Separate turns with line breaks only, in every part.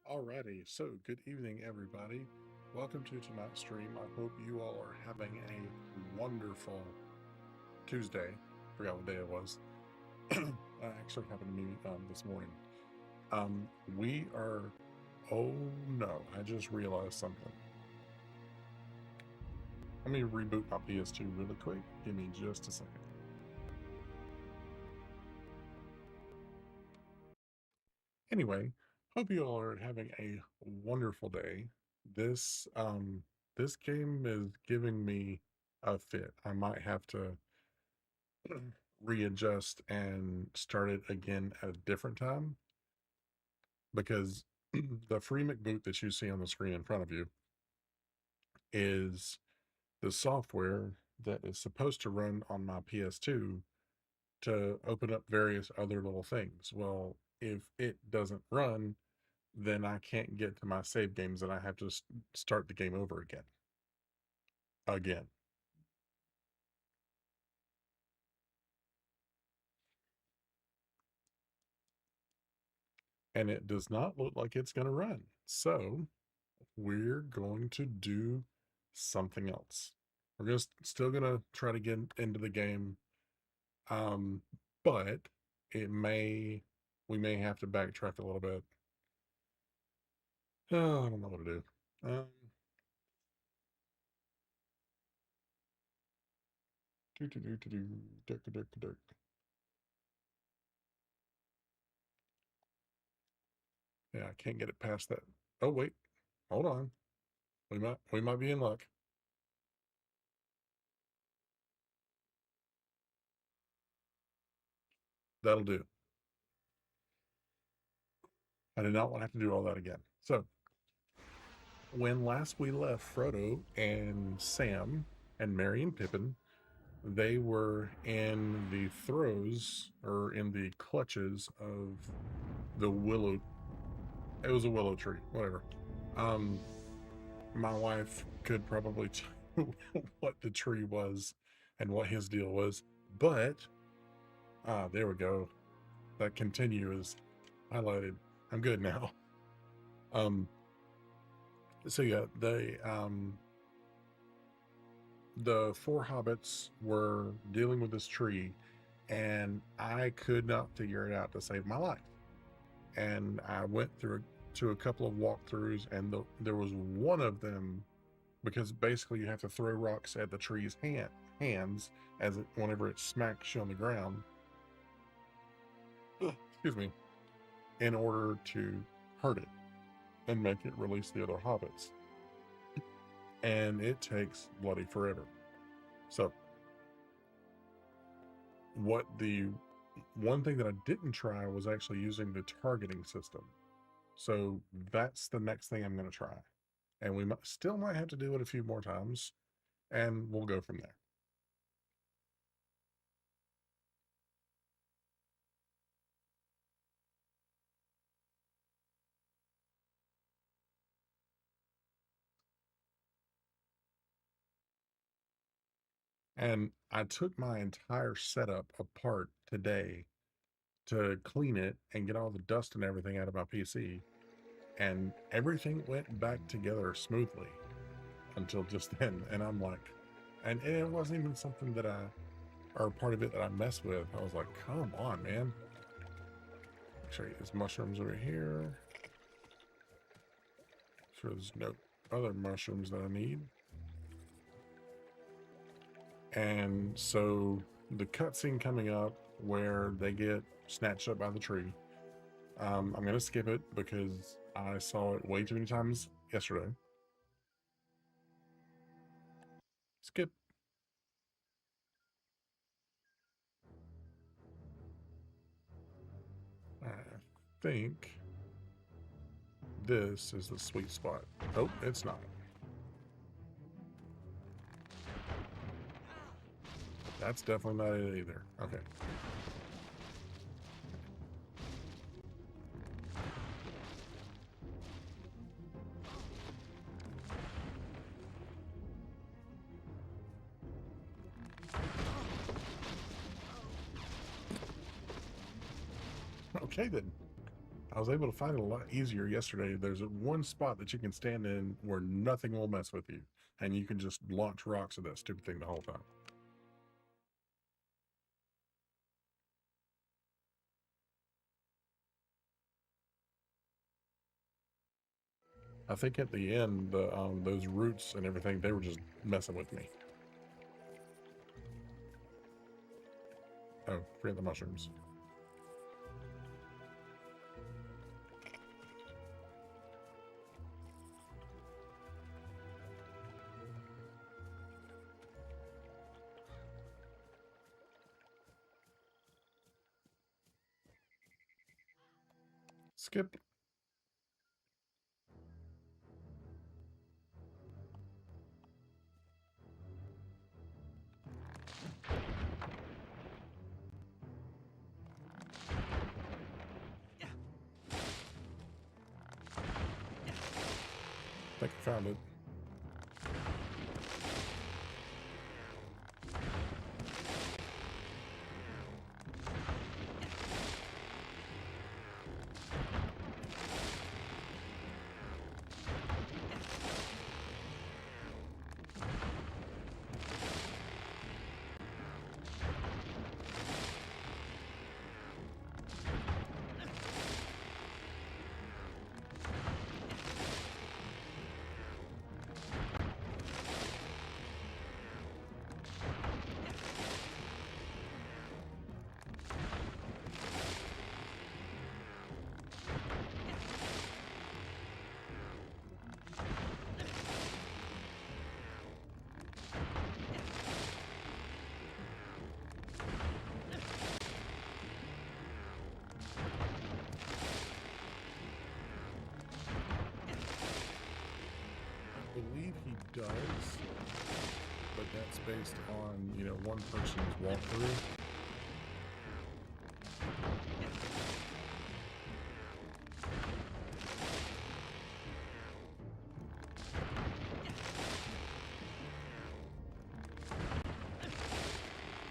Alrighty, so good evening, everybody. Welcome to tonight's stream. I hope you all are having a wonderful Tuesday. Forgot what day it was. That actually happened to me this morning. We are. Oh no! I just realized something. Let me reboot my PS2 really quick. Give me just a second. Anyway, hope you all are having a wonderful day. This game is giving me a fit. I might have to readjust and start it again at a different time because the free McBoot that you see on the screen in front of you is the software that is supposed to run on my PS2 to open up various other little things. Well, if it doesn't run, then I can't get to my save games and I have to start the game over again. Again. And it does not look like it's going to run. So we're going to do something else. We're just still going to try to get into the game. Um, but we may have to backtrack a little bit. Oh, I don't know what to do. Um, do, do, do, do, do, dirk, dirk, dirk. Yeah, I can't get it past that. Oh, wait, hold on. We might be in luck. That'll do. I did not want to have to do all that again. So, when last we left Frodo and Sam and Merry and Pippin, they were in the throes or in the clutches of the willow. It was a willow tree, whatever. Um, my wife could probably tell you what the tree was and what his deal was, but there we go. That continue is highlighted. I'm good now. Um, so yeah, the four hobbits were dealing with this tree, and I could not figure it out to save my life. And I went through to a couple of walkthroughs, and there was one of them because basically you have to throw rocks at the tree's hands as whenever it smacks you on the ground. Excuse me, in order to hurt it and make it release the other hobbits. And it takes bloody forever. So, what the one thing that I didn't try was actually using the targeting system. So, that's the next thing I'm going to try. And we still might have to do it a few more times, and we'll go from there. And I took my entire setup apart today to clean it and get all the dust and everything out of my PC. And everything went back together smoothly until just then. And I'm like, and it wasn't even something that or part of it that I messed with. I was like, come on, man. Show you these mushrooms over here. Sure, there's no other mushrooms that I need. And so the cutscene coming up where they get snatched up by the tree, I'm going to skip it because I saw it way too many times yesterday. Skip. I think this is the sweet spot. Oh, it's not. That's definitely not it either. Okay. Okay then. I was able to find it a lot easier yesterday. There's one spot that you can stand in where nothing will mess with you, and you can just launch rocks at that stupid thing the whole time. I think at the end, those roots and everything, they were just messing with me. Oh, forget the mushrooms. Skip. I think I found it. I believe he does, but that's based on, one person's walkthrough.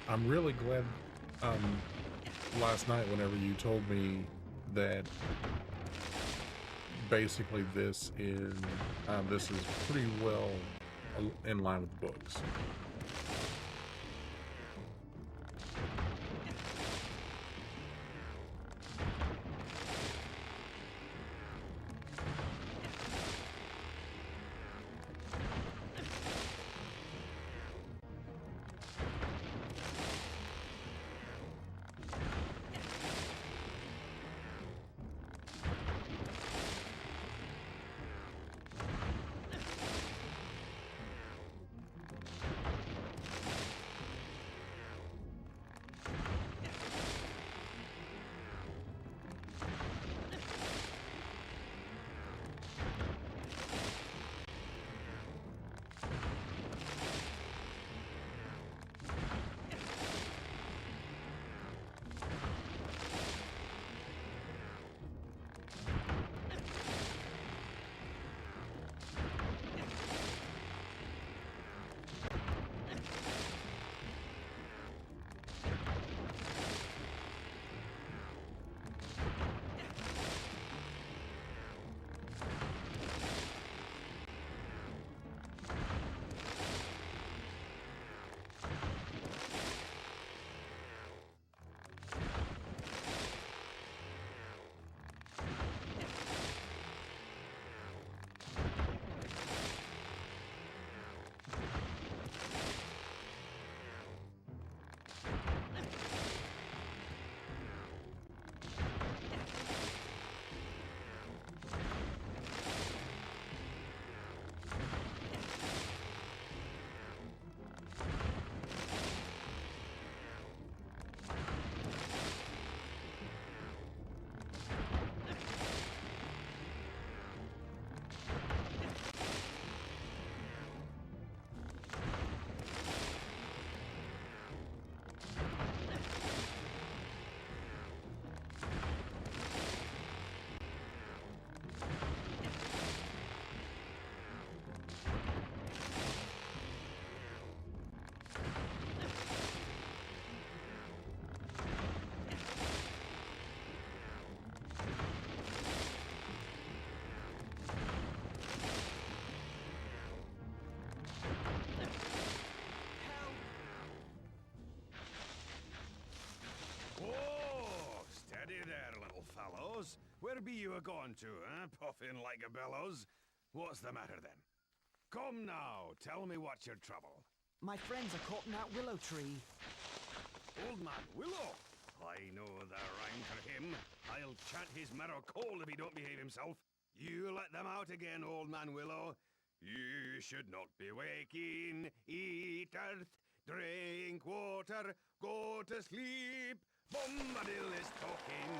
I'm really glad last night whenever you told me that basically this is pretty well in line with the books.
fellows. Where be you a-going to, eh? Puffing like a bellows. What's the matter, then? Come now, tell me what's your trouble.
My friends are caught in that willow tree.
Old man Willow? I know the rhyme for him. I'll chant his marrow cold if he don't behave himself. You let them out again, old man Willow. You should not be waking. Eat earth, drink water, go to sleep. Bombadil is talking.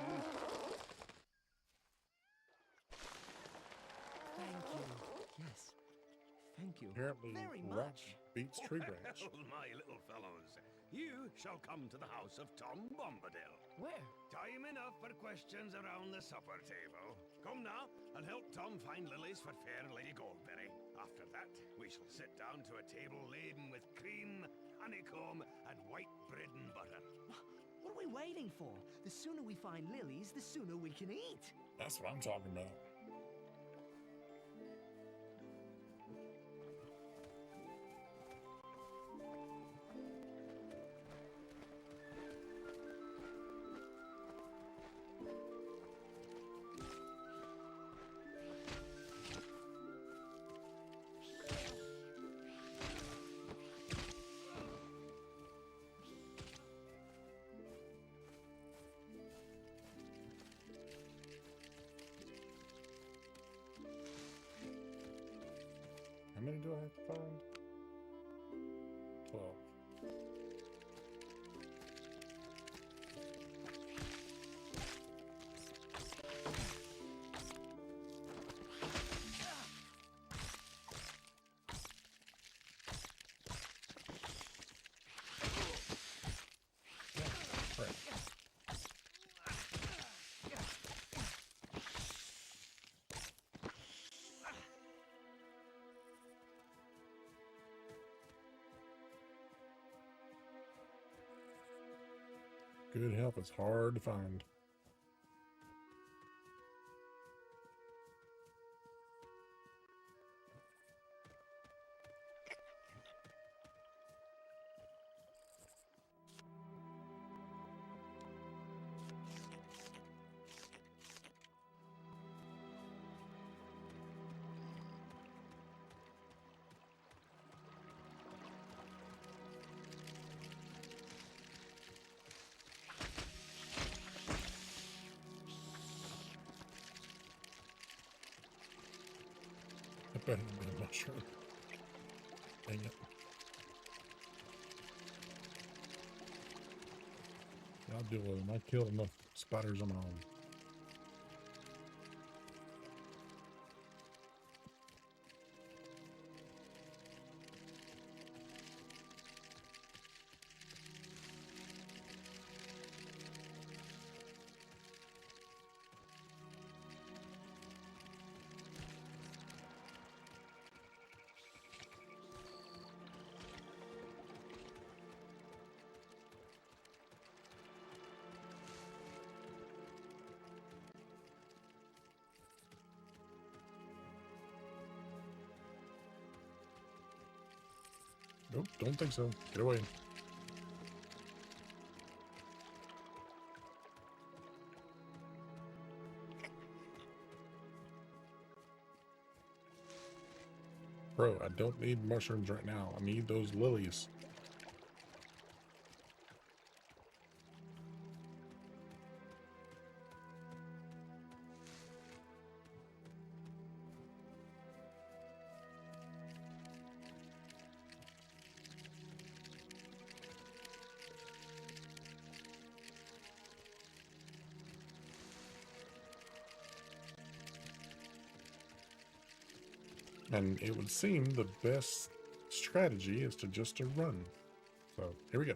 Thank you. Yes. Thank you.
Apparently,
Very
rock
much.
beats tree branch.
Well, my little fellows, you shall come to the house of Tom Bombadil.
Where?
Time enough for questions around the supper table. Come now, and help Tom find lilies for fair Lady Goldberry. After that, we shall sit down to a table laden with cream, honeycomb, and white bread and butter.
What are we waiting for? The sooner we find lilies, the sooner we can eat.
That's what I'm talking about. How many do I have to find? 12. Yeah, right. Good help is hard to find. That better not be a mushroom. Dang it. I'll deal with them. I killed enough spiders on my own. Nope, don't think so. Get away. Bro, I don't need mushrooms right now. I need those lilies. And it would seem the best strategy is to just to run. So here we go.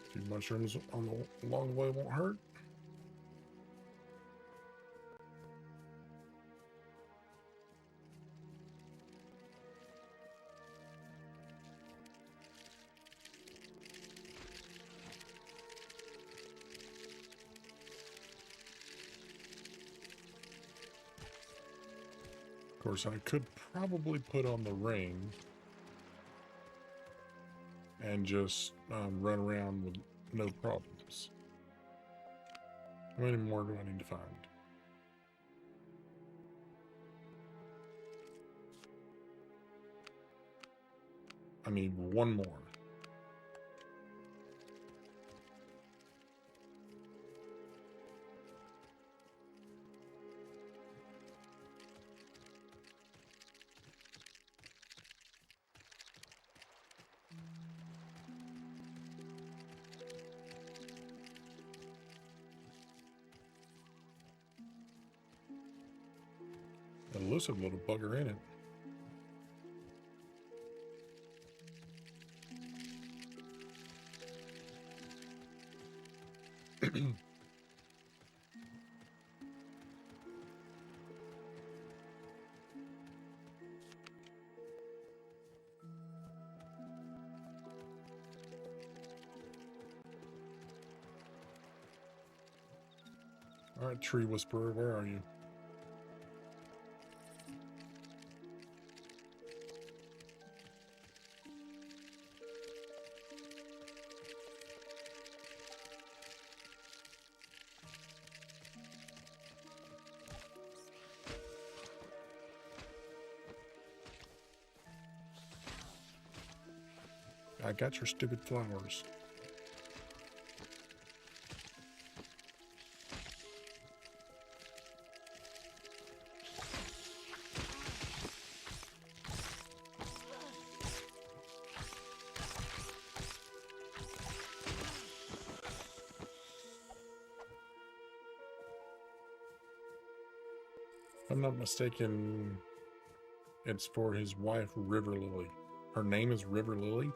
A few mushrooms along the way won't hurt. course, I could probably put on the ring and just run around with no problems. How many more do I need to find? I need one more. Elusive little bugger in it. All right, Tree Whisperer, where are you? I got your stupid flowers. If I'm not mistaken, it's for his wife, River Lily. Her name is River Lily?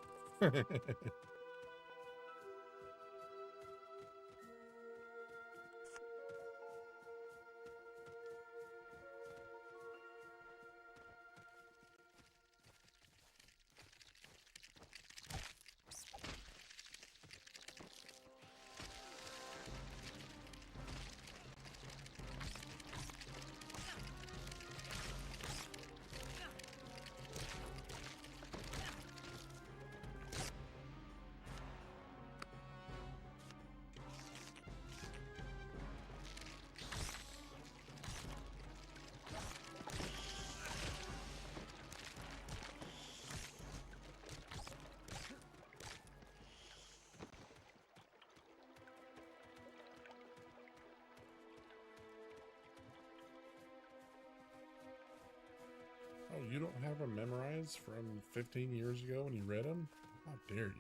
Oh, you don't have them memorized from 15 years ago when you read them? How dare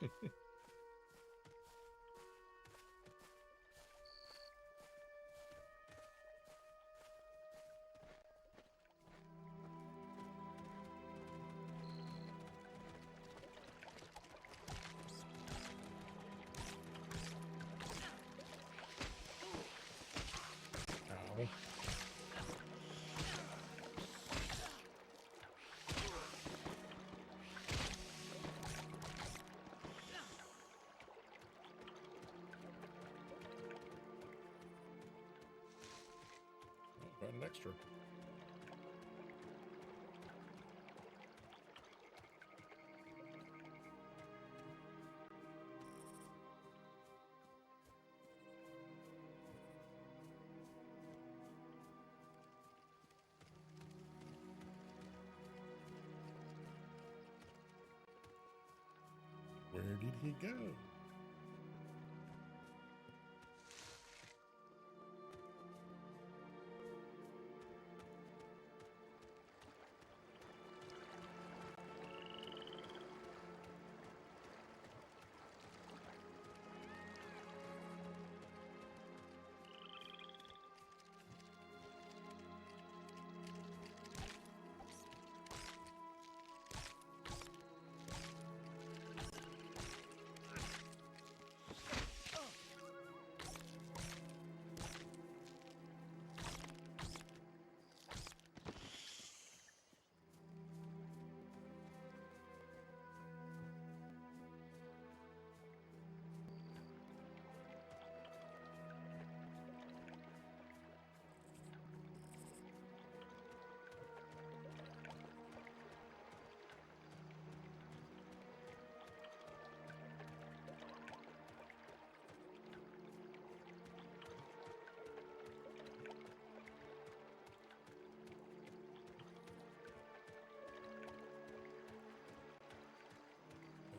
you? Ow. Oh, got an extra. Where did he go?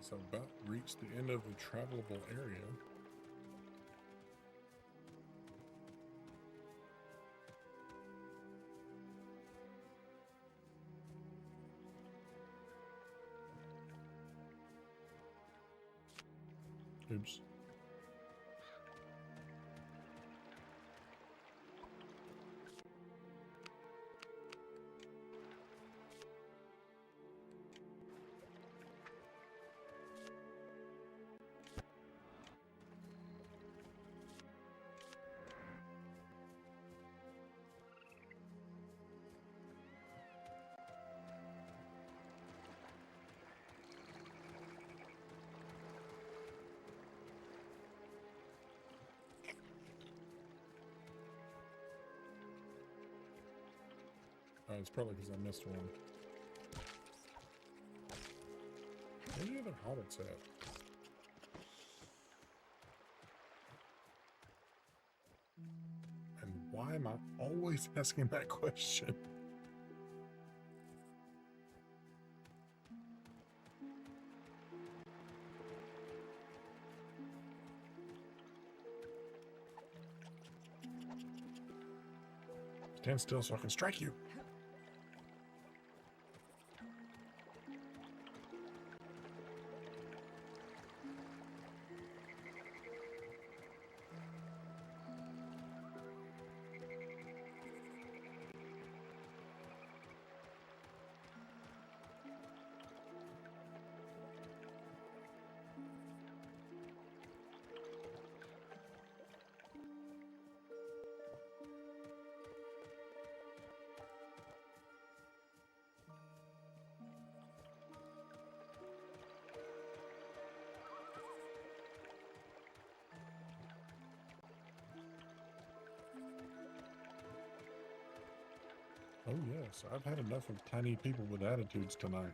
So about reached the end of the travelable area. Oops. It's probably because I missed one. Where are the other hobbits at? And why am I always asking that question? Stand still so I can strike you. Oh yes, I've had enough of tiny people with attitudes tonight.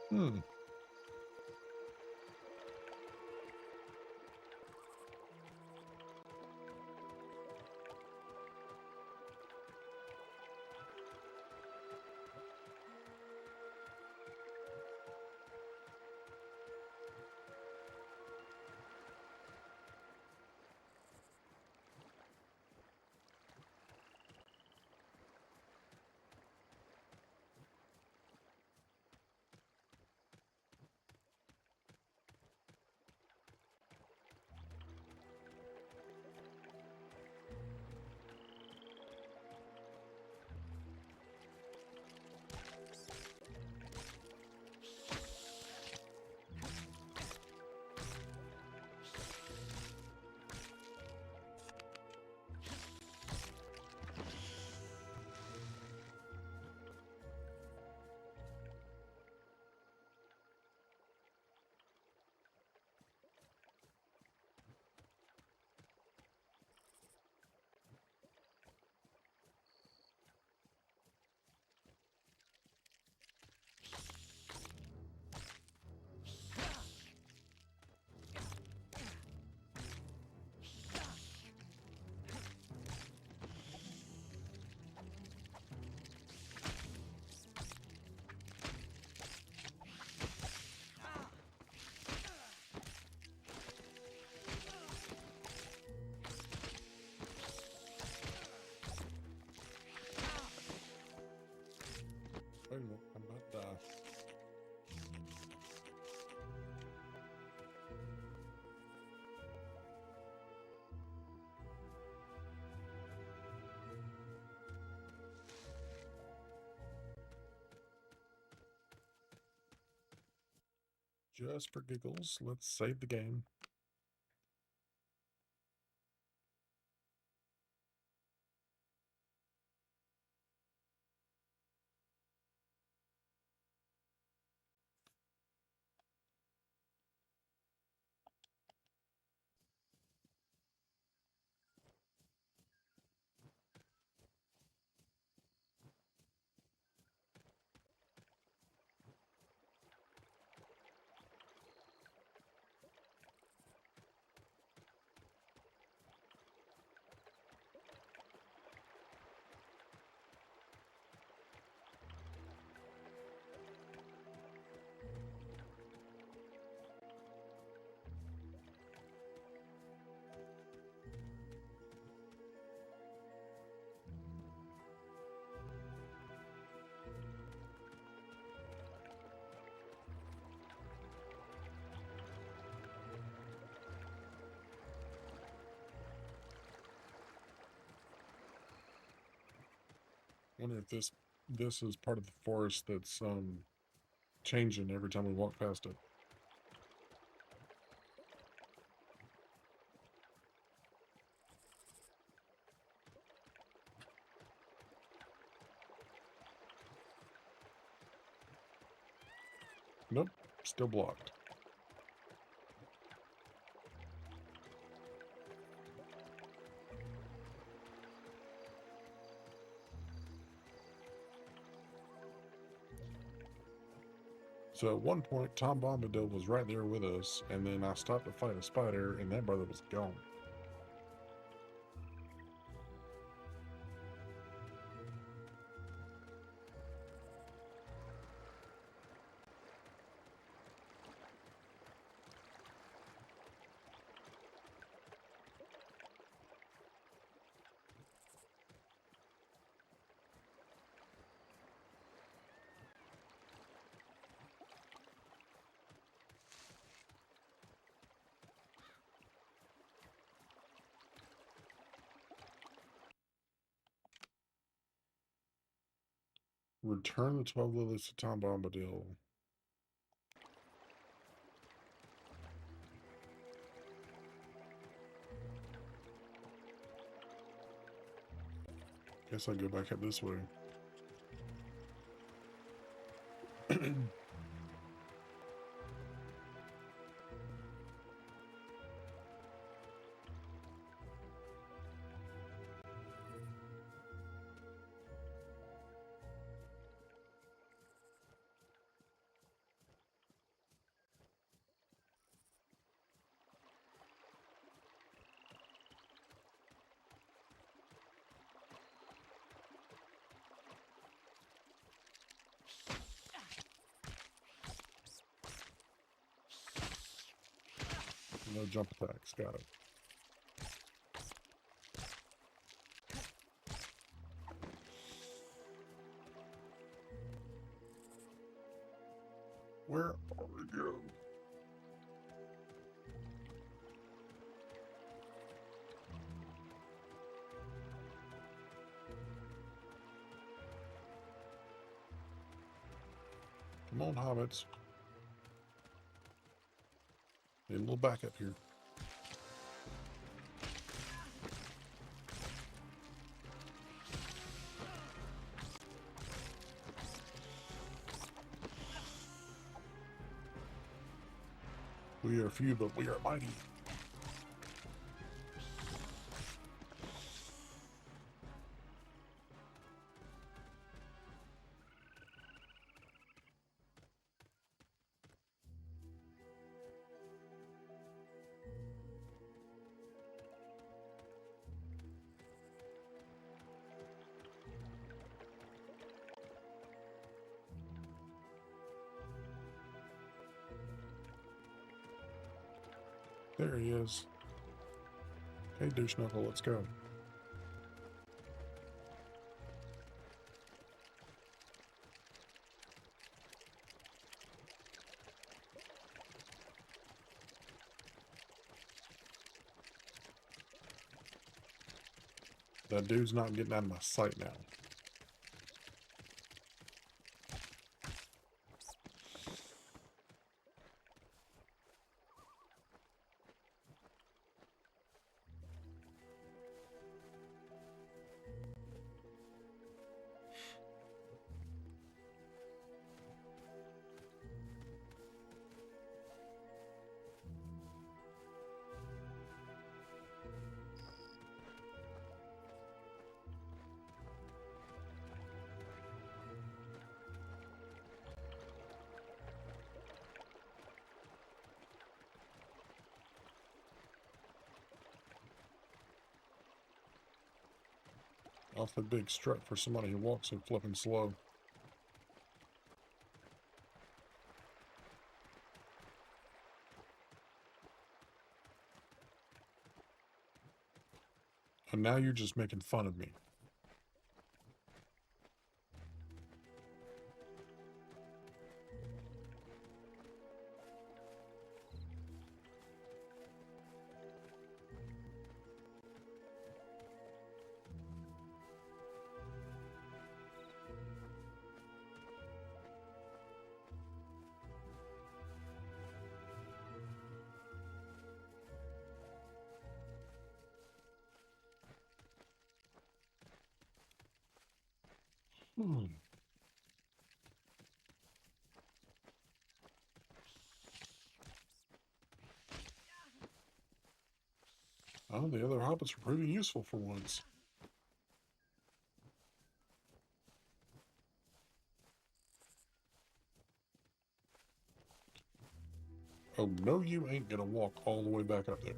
Hmm. Wait a minute, I'm about to die. Just for giggles, let's save the game. wonder if this is part of the forest that's changing every time we walk past it. Nope, still blocked. So at one point, Tom Bombadil was right there with us, and then I stopped to fight a spider, and that brother was gone. Return the 12 lilies to Tom Bombadil. Guess I'll go back up this way. No jump attacks, got it. Where are you? Come on, hobbits. Need a little backup here. We are few, but we are mighty. There he is. Hey, douche knuckle, let's go. That dude's not getting out of my sight now. Awfully big strut for somebody who walks so flippin' slow. And now you're just making fun of me. Hmm. Oh, the other hobbits were pretty useful for once. Oh, no, you ain't gonna walk all the way back up there.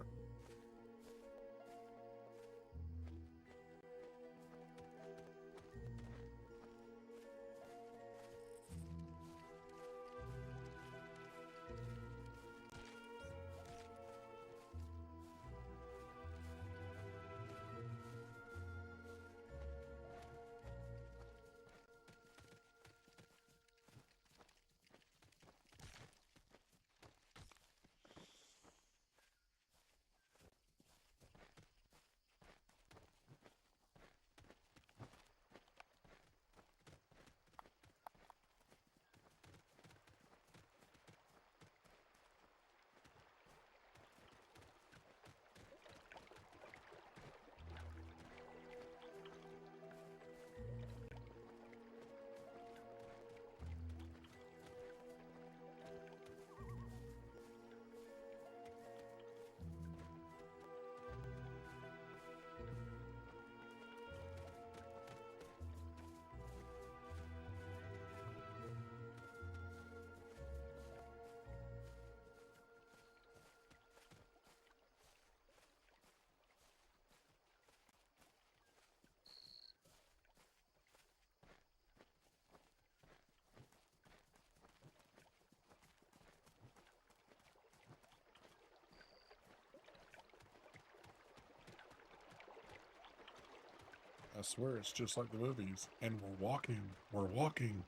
I swear it's just like the movies. And we're walking. We're walking.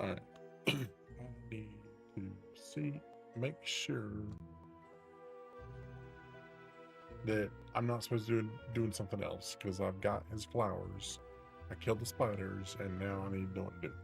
Alright. I need to make sure that I'm not supposed to be doing something else because I've got his flowers. I killed the spiders and now I need to know what to do.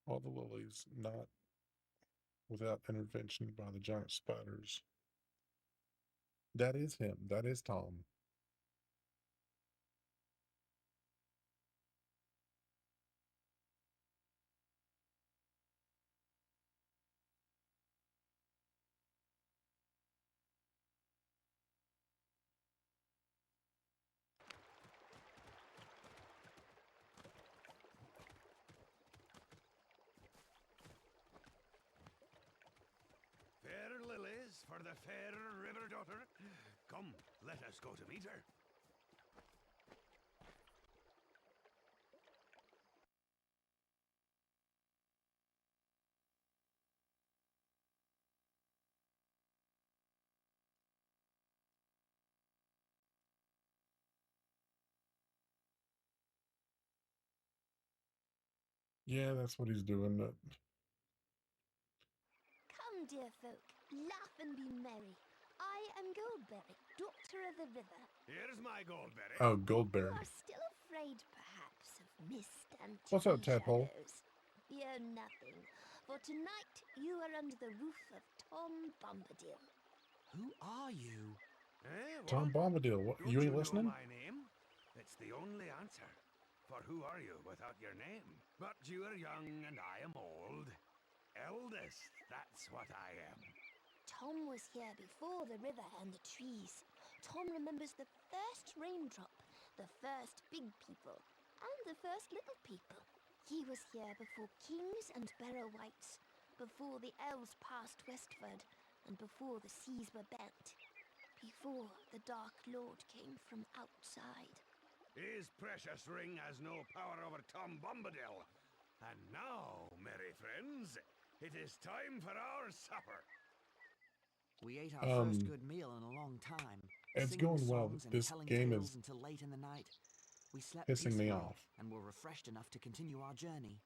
All the lilies, not without intervention by the giant spiders. That is him. That is Tom.
Fair lilies for the fair river daughter. Come, let us go to meet her.
Yeah, that's what he's doing.
Come, dear folk, laugh and be merry. I am Goldberry, Doctor of the River.
Here's my goldberry.
Oh,
You
Goldberry.
are still afraid, perhaps, of mist and
What's
tree
up, Tadpole?
shadows. Fear nothing, for tonight you are under the roof of Tom Bombadil.
Who are you?
Eh, what?
Tom Bombadil. What?
Don't
You ain't
know
listening?
my name? It's the only answer. For who are you without your name? But you are young and I am old. Eldest, that's what I am.
Tom was here before the river and the trees. Tom remembers the first raindrop, the first big people, and the first little people. He was here before kings and barrow wights, before the elves passed westward, and before the seas were bent, before the Dark Lord came from outside.
His precious ring has no power over Tom Bombadil. And now, merry friends, it is time for our supper.
We ate our first
Um,
good meal in a long time.
it's
Singing
going well.
songs and
This
telling
game
tales
is
until late in the night. We slept
pissing me
peacefully
off.
and were refreshed enough to continue our journey.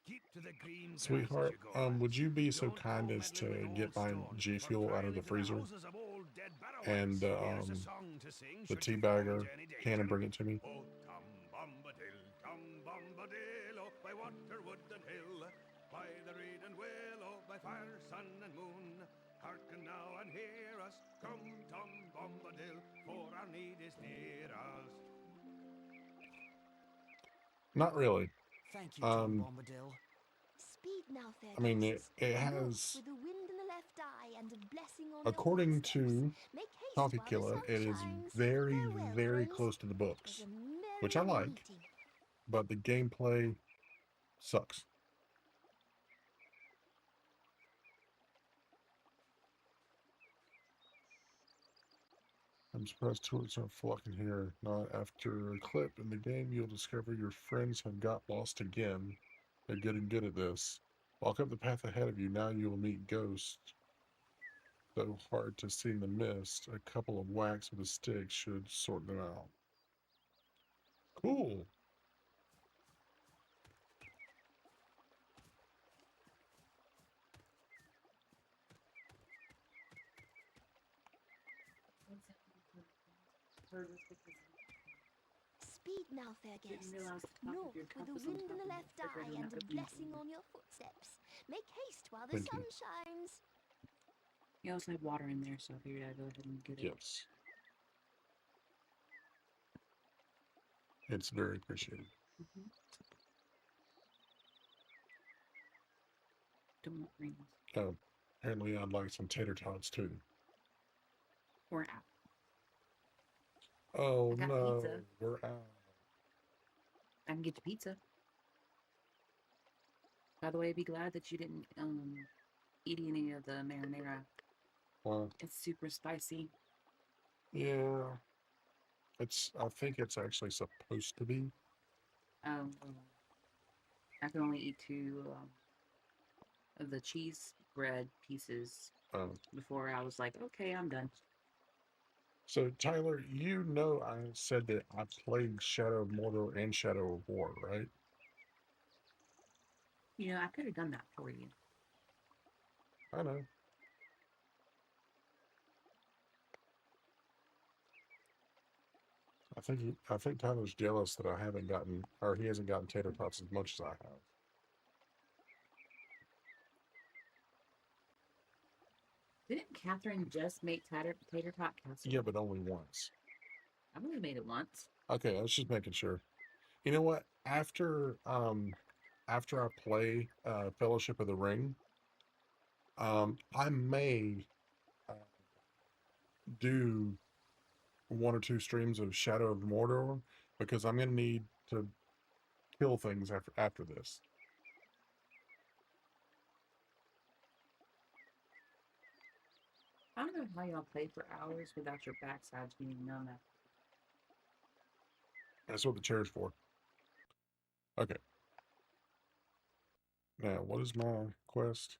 Keep to the green grass as
Sweetheart,
you go, lads.
would you be so
Don't
kind
go
as
meddling with
to
old
get my
stone,
G
for
Fuel out of
prying
the
into the
freezer
houses of old dead
and
barrow-wights. Here's a song to sing
the
should you
tea
fall into
bagger
any
can and
danger.
bring it to me?
Oh, Tom Bombadil, oh, by water, wood, and hill, by the reed and willow, by fire, sun, and moon. Hearken now and hear us, come, Tom Bombadil, for our need is near us.
Not really.
Thank you, Tom
Um,
Bombadil.
Speed now, fair
I mean,
guests.
it
Look,
has,
with the wind in the left eye and a blessing on your
according
footsteps.
to
Make haste
Coffee
while the
Killer,
sun
it is
shines.
very,
Farewell,
very
friends.
close to the
It was
books,
a merry
which I like,
meeting.
but the gameplay sucks. I'm surprised tourists aren't flocking here. Not after a clip in the game, you'll discover your friends have got lost again. They're getting good at this. Walk up the path ahead of you. Now you will meet ghosts. So hard to see in the mist. A couple of whacks with a stick should sort them out. Cool.
Speed now, fair guests.
realize the top of
Look,
your
with
cup
the
was on
wind in
top
the
of the
left eye
refrigerator
and
and
a
that opening
blessing
door.
on your footsteps. Make haste while the
Thank
sun
you.
shines.
You also had water in there, so I figured I'd go ahead and get it.
Yes. It's very appreciated.
Mm-hmm. Don't want rings.
Oh, apparently I'd like some tater tots too.
Or out.
Oh
I got
no,
pizza.
we're out.
I can get you pizza. By the way, be glad that you didn't eat any of the marinara.
Well,
It's super spicy.
yeah. I think it's actually supposed to be.
Well, I can only eat two of the cheese bread pieces before I was like, okay, I'm done.
So Tyler, you know I said that I played Shadow of Mordor and Shadow of War, right?
You know, I could have done that for you.
I know. I think Tyler's jealous that I haven't gotten, or he hasn't gotten tater tots as much as I have.
Didn't Catherine just make tater tot casserole?
Yeah, but only once.
I've only made it once.
Okay, I was just making sure. You know what? After I play Fellowship of the Ring, I may uh, do one or two streams of Shadow of Mordor because I'm gonna need to kill things after this.
I don't know how y'all play for hours without your backsides being numb.
That's what the chair's for. Okay. Now, what is my quest?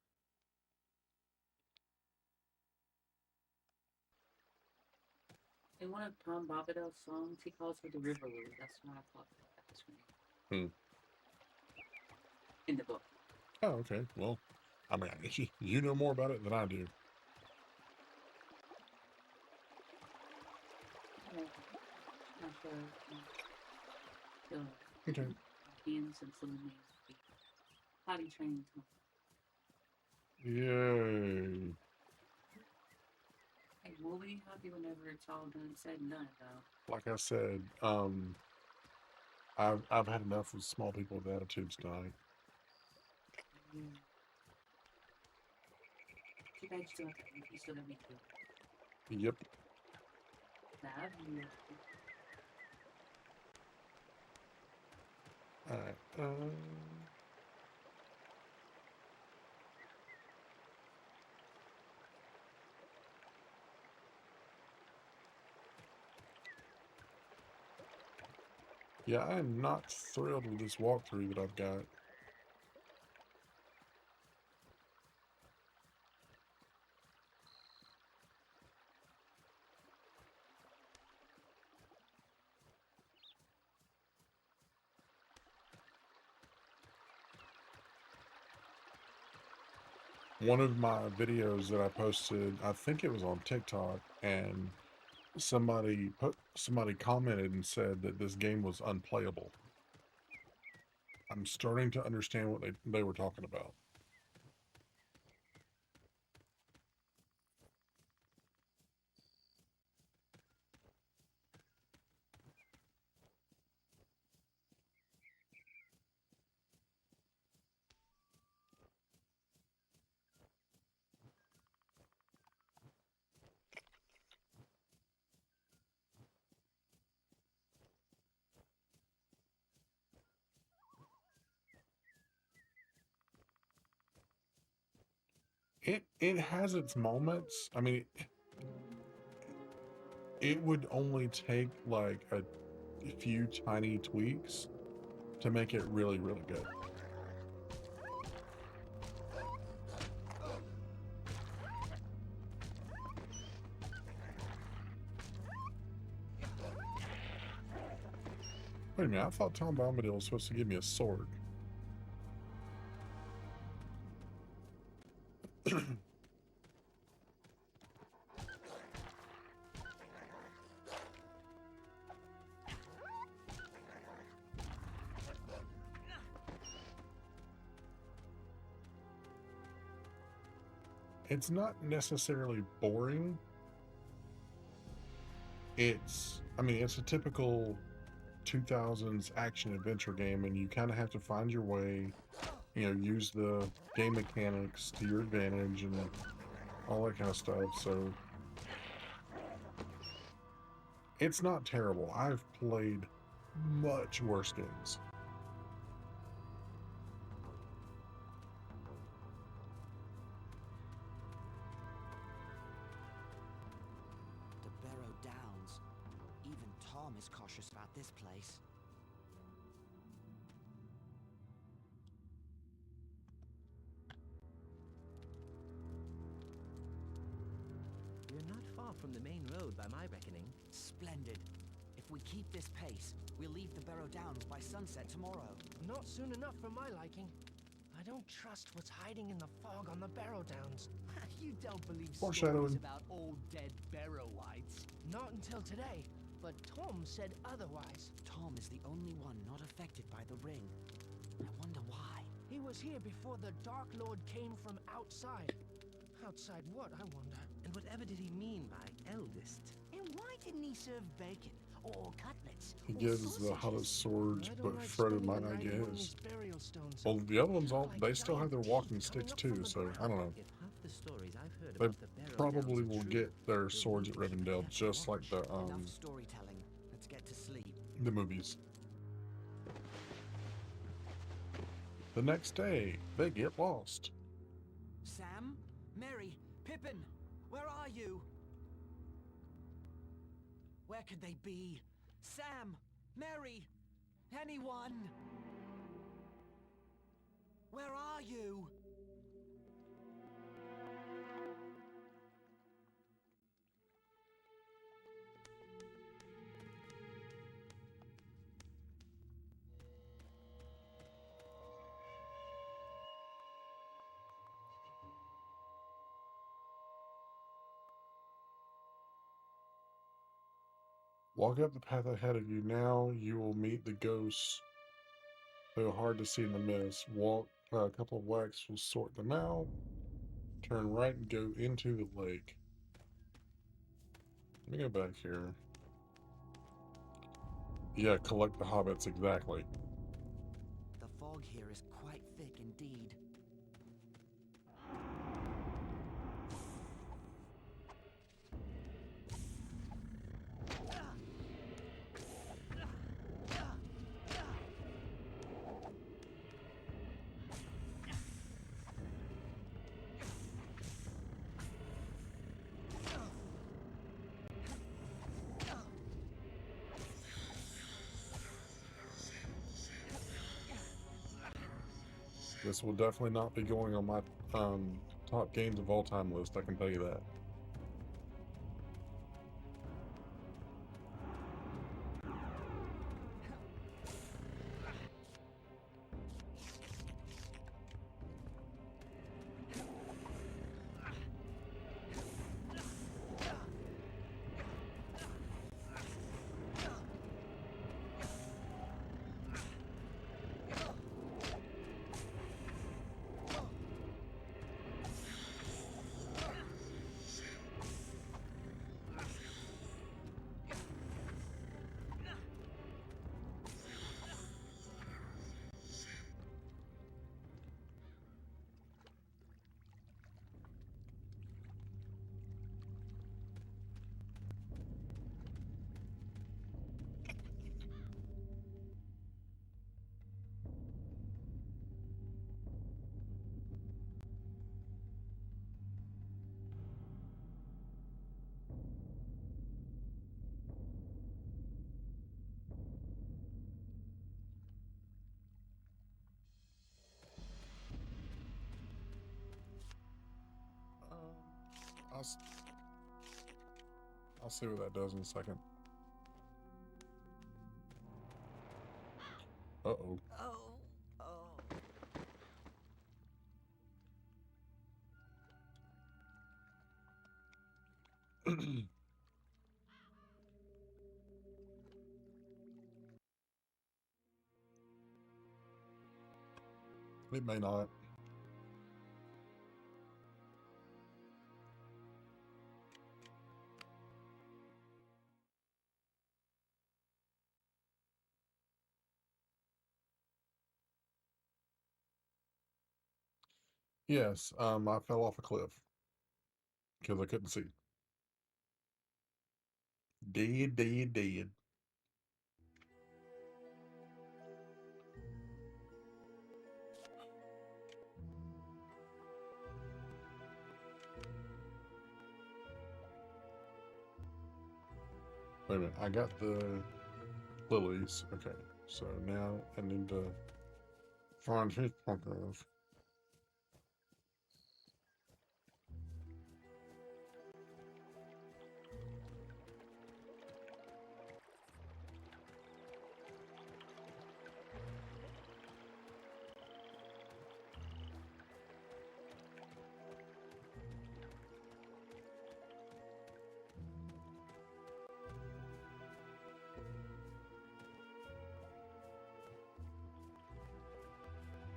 In one of Tom Bombadil's songs, he calls her the River Lily. That's what I call her at the screen. In the book.
Oh, okay. Well, I mean, you know more about it than I do.
Not sure.
Okay.
Hands and some potty training time.
Yay.
Hey, we'll be happy whenever it's all done and said and done, though.
Like I said, I've had enough of small people with attitudes tonight.
Too bad you still have me too.
Yep.
Love you.
Alright. Yeah, I am not thrilled with this walkthrough that I've got. One of my videos that I posted, I think it was on TikTok, and somebody commented and said that this game was unplayable. I'm starting to understand what they were talking about. It has its moments. I mean, it would only take like a few tiny tweaks to make it really, really good. Wait a minute, I thought Tom Bombadil was supposed to give me a sword. It's not necessarily boring. I mean, it's a typical 2000s action adventure game, and you kind of have to find your way, use the game mechanics to your advantage and all that kind of stuff. So it's not terrible. I've played much worse games.
The Barrow Downs. Even Tom is cautious about this place.
We're not far from the main road by my reckoning.
Splendid. If we keep this pace, we'll leave the Barrow Downs by sunset tomorrow.
Not soon enough for my liking. I don't trust what's hiding in the fog on the Barrow Downs.
You don't believe
Foreshadowing.
stories about old dead Barrowites.
Not until today, but Tom said otherwise.
Tom is the only one not affected by the ring. I wonder why.
He was here before the Dark Lord came from outside. Outside what, I wonder? And whatever did he mean by eldest?
And why didn't he serve bacon? Or cutlets?
He
or
gives the
sausages?
hottest swords,
I don't
but
like
Frodo
spending
might
the
not
night
get
among
his.
these burial stones.
Well, the other ones
Like
they still have their
giant
walking
teeth
sticks
coming
too,
up
so
from the
I don't know.
If half the stories I've heard
They
about the Barrow
probably
Downs are
will
true,
get their
the
swords at
rules should
Rivendell
have to
just like
watch.
Enough storytelling. Let's get to sleep.
the movies. The next day, they get lost.
Sam? Mary? Pippin? Where are you? Where could they be? Sam? Mary? Anyone? Where are you?
Walk up the path ahead of you. Now you will meet the ghosts, though hard to see in the mist. Walk a couple of whacks will sort them out. Turn right and go into the lake. Let me go back here. Yeah, collect the hobbits, exactly.
The fog here is quite thick indeed.
This will definitely not be going on my top games of all time list, I can tell you that. I'll, I'll see what that does in a second. Uh-oh. It may not. Yes, I fell off a cliff because I couldn't see. Dead, dead, dead. Wait a minute, I got the lilies. Okay, so now I need to find his pumpkins.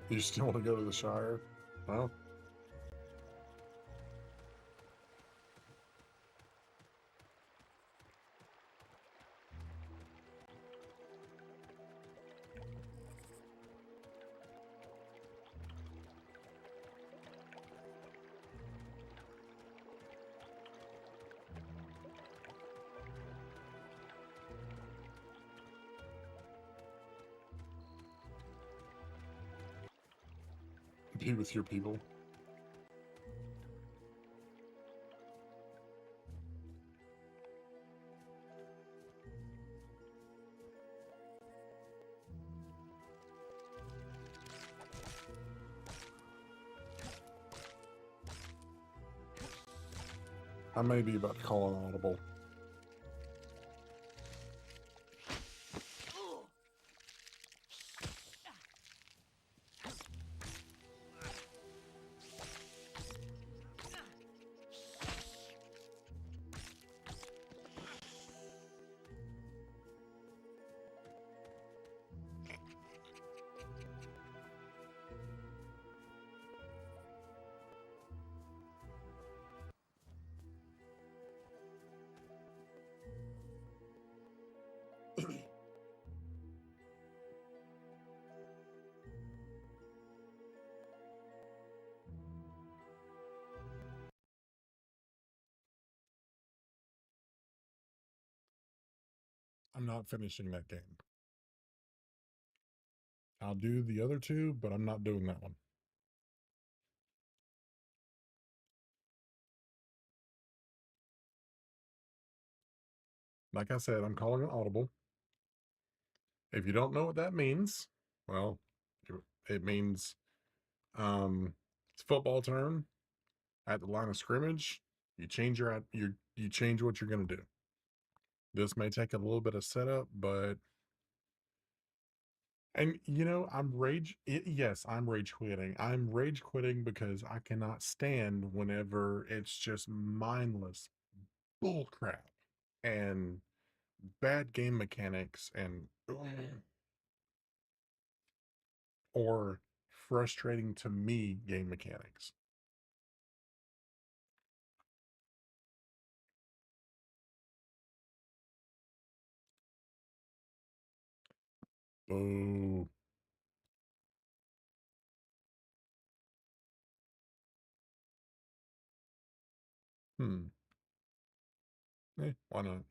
You still want to go to the Shire? Well, be with your people. I may be about to call an audible. I'm not finishing that game. I'll do the other two, but I'm not doing that one. Like I said, I'm calling an audible. If you don't know what that means, well, it means It's football term. At the line of scrimmage, you change you change what you're going to do. This may take a little bit of setup, but and yes, I'm rage quitting. I'm rage quitting because I cannot stand whenever it's just mindless bull crap and bad game mechanics and or frustrating to me game mechanics. Oh, hmm. Why not?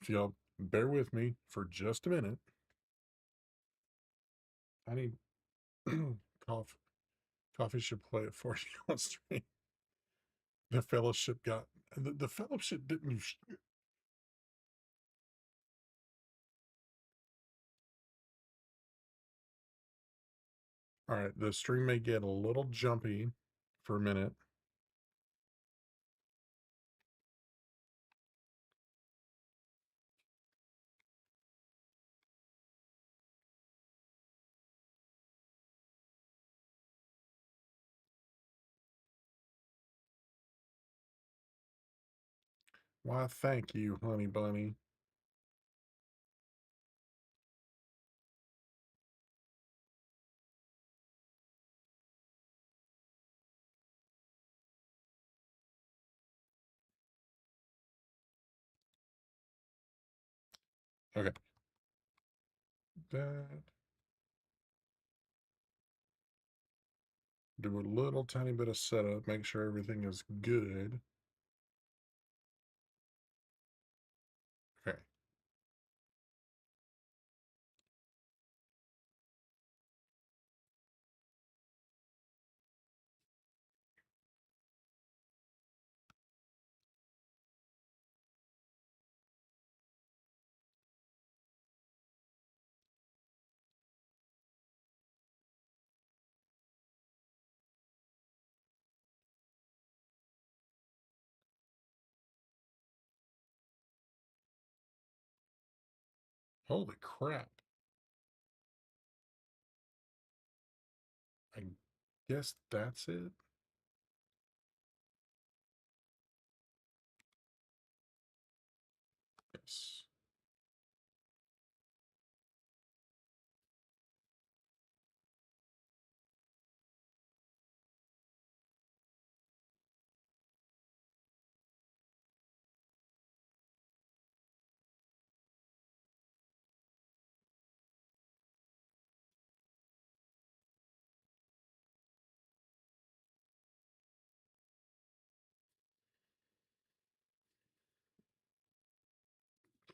If y'all bear with me for just a minute, I need coffee. Coffee should play it for you on stream. The fellowship got the fellowship didn't do shit. All right, the stream may get a little jumpy for a minute. Why, thank you, honey bunny. Okay. That. Do a little tiny bit of setup, make sure everything is good. Okay. Holy crap. I guess that's it. Yes.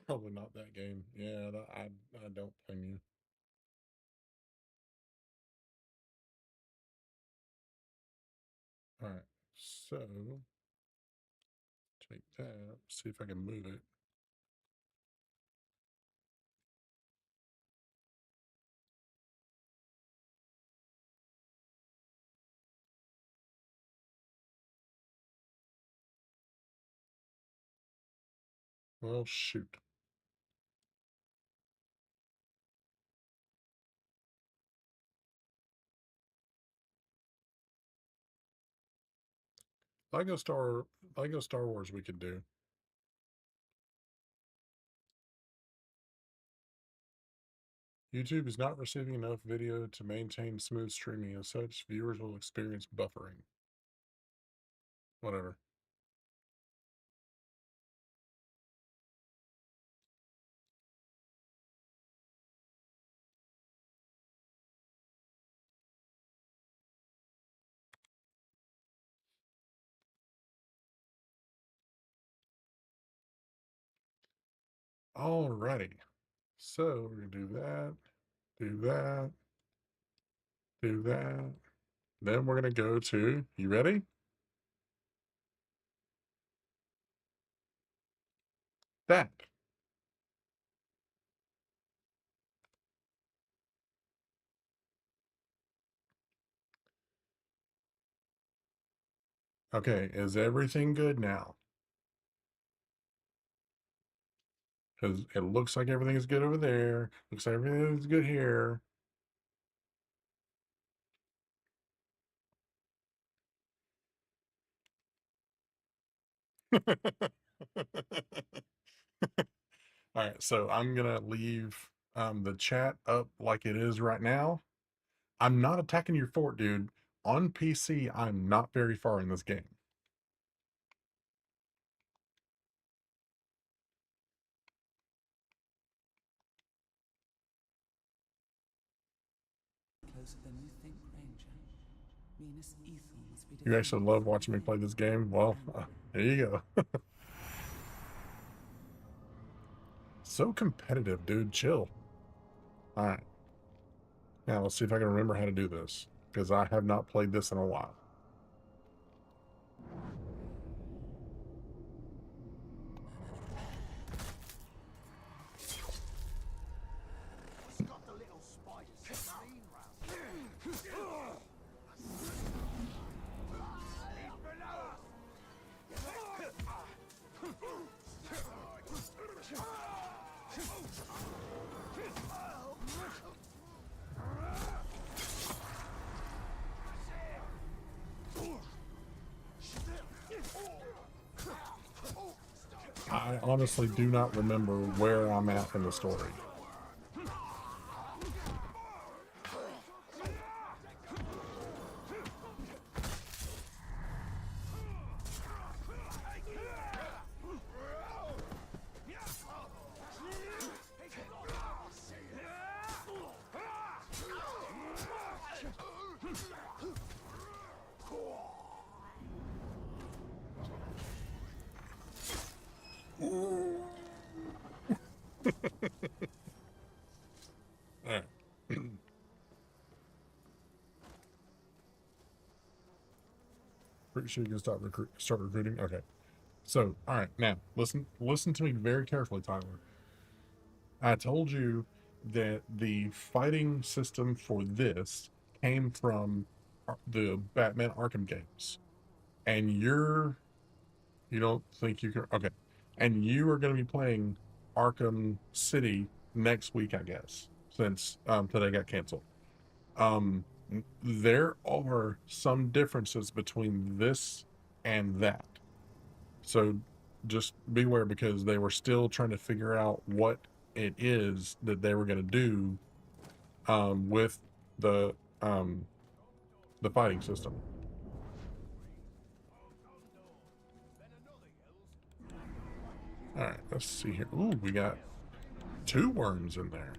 Probably not that game. Yeah, I don't blame you. All right. So take that. See if I can move it. Well, shoot. Lego Star Wars we could do. YouTube is not receiving enough video to maintain smooth streaming. As such, viewers will experience buffering. Whatever. Alrighty. So we're gonna do that, do that, do that. Then we're gonna go to, you ready? That. Okay, is everything good now? Because it looks like everything is good over there. Looks like everything is good here. All right, so I'm gonna leave the chat up like it is right now. I'm not attacking your fort, dude. On PC, I'm not very far in this game.
Closer than you think, Ranger. Venus Ethel must be
You actually love watching me play this game? Well, there you go. So competitive, dude. Chill. All right. Now, let's see if I can remember how to do this, because I have not played this in a while. I honestly do not remember where I'm at in the story. All right. Pretty sure you can start recruiting. Okay. So, all right, now listen to me very carefully, Tyler. I told you that the fighting system for this came from the Batman Arkham games, and you don't think you can? Okay, and you are going to be playing Arkham City next week, I guess, since today got canceled. Um, there are some differences between this and that. So just beware, because they were still trying to figure out what it is that they were going to do with the um, the fighting system. All right, let's see here. Ooh, we got 2 worms in there.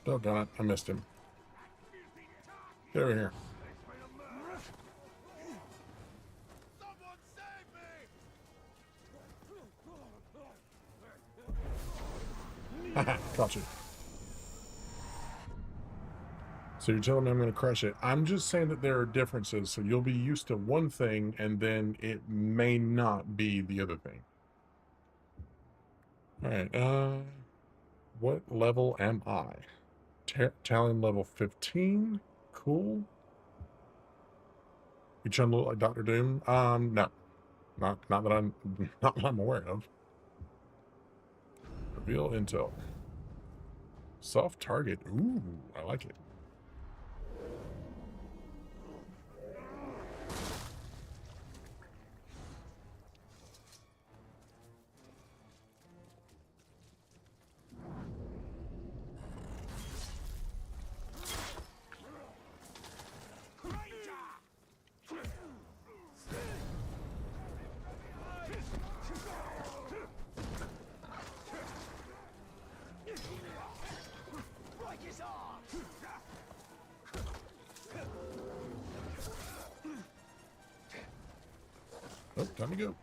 Oh, darn it. I missed him. Get over here. Haha, caught you. So you're telling me I'm going to crush it. I'm just saying that there are differences, so you'll be used to one thing, and then it may not be the other thing. All right, what level am I? Talon level 15? Cool. You trying to look like Dr. Doom? No. Not that I'm not that I'm aware of. Reveal intel. Soft target. Ooh, I like it. Oh, time to go.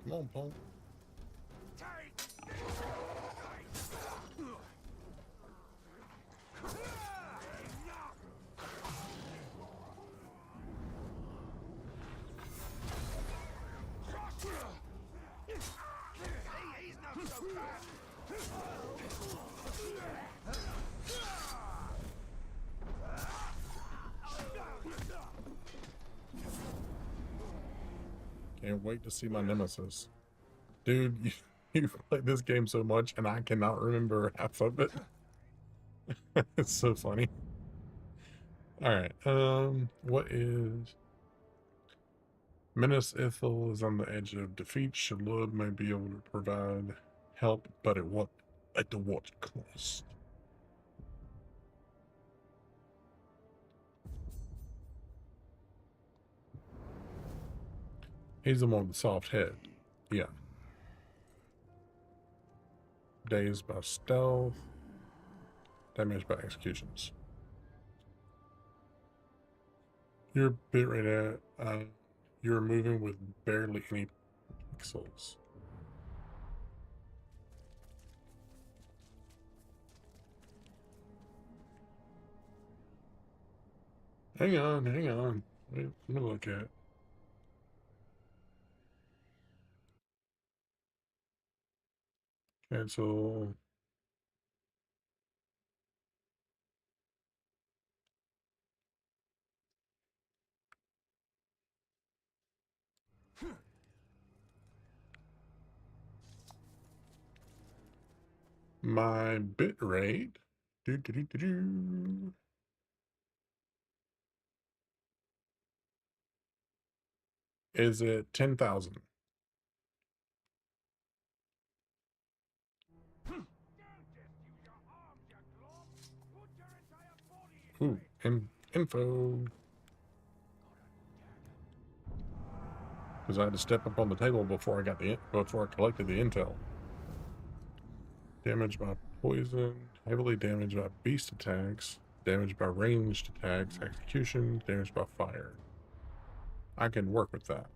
Come on, Paul. Can't wait to see my nemesis. Dude, you've played this game so much and I cannot remember half of it. It's so funny. Alright, what is... Menace Ithil is on the edge of defeat. Shalub may be able to provide help, but at what cost? He's the one with the soft head. Yeah. Dazed by stealth. Damaged by executions. Your bitrate you're moving with barely any pixels. Hang on. Wait, let me look at. Cancel. My bit rate is at 10,000. Ooh, info. Because I had to step up on the table before I collected the intel. Damaged by poison, heavily damaged by beast attacks, damaged by ranged attacks, execution, damaged by fire. I can work with that.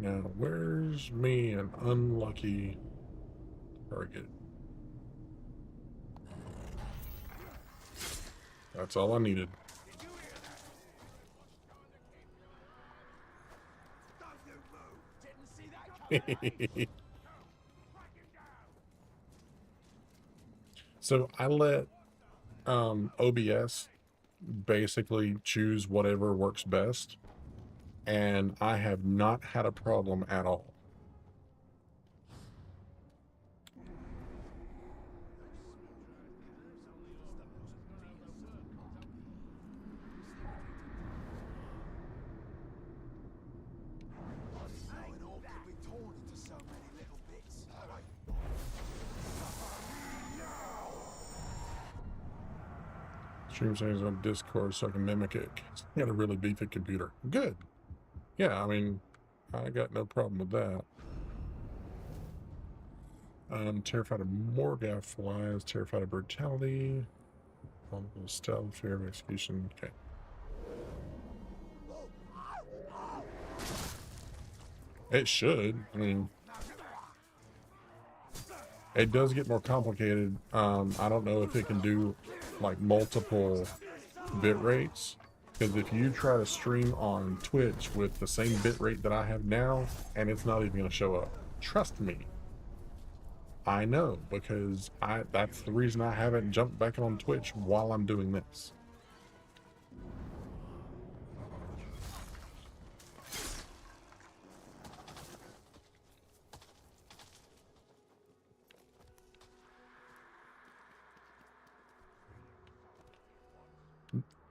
Now, where's me an unlucky target? That's all I needed. So I let OBS basically choose whatever works best, and I have not had a problem at all. Stream settings on Discord so I can mimic it. I got a really beefy computer. Good. Yeah, I mean, I got no problem with that. Terrified of Morgoth flies, terrified of brutality, vulnerable stealth, fear of execution. Okay. It should. I mean, it does get more complicated. I don't know if it can do like multiple bit rates, because if you try to stream on Twitch with the same bit rate that I have now, and it's not even going to show up. Trust me. I know, because that's the reason I haven't jumped back on Twitch while I'm doing this.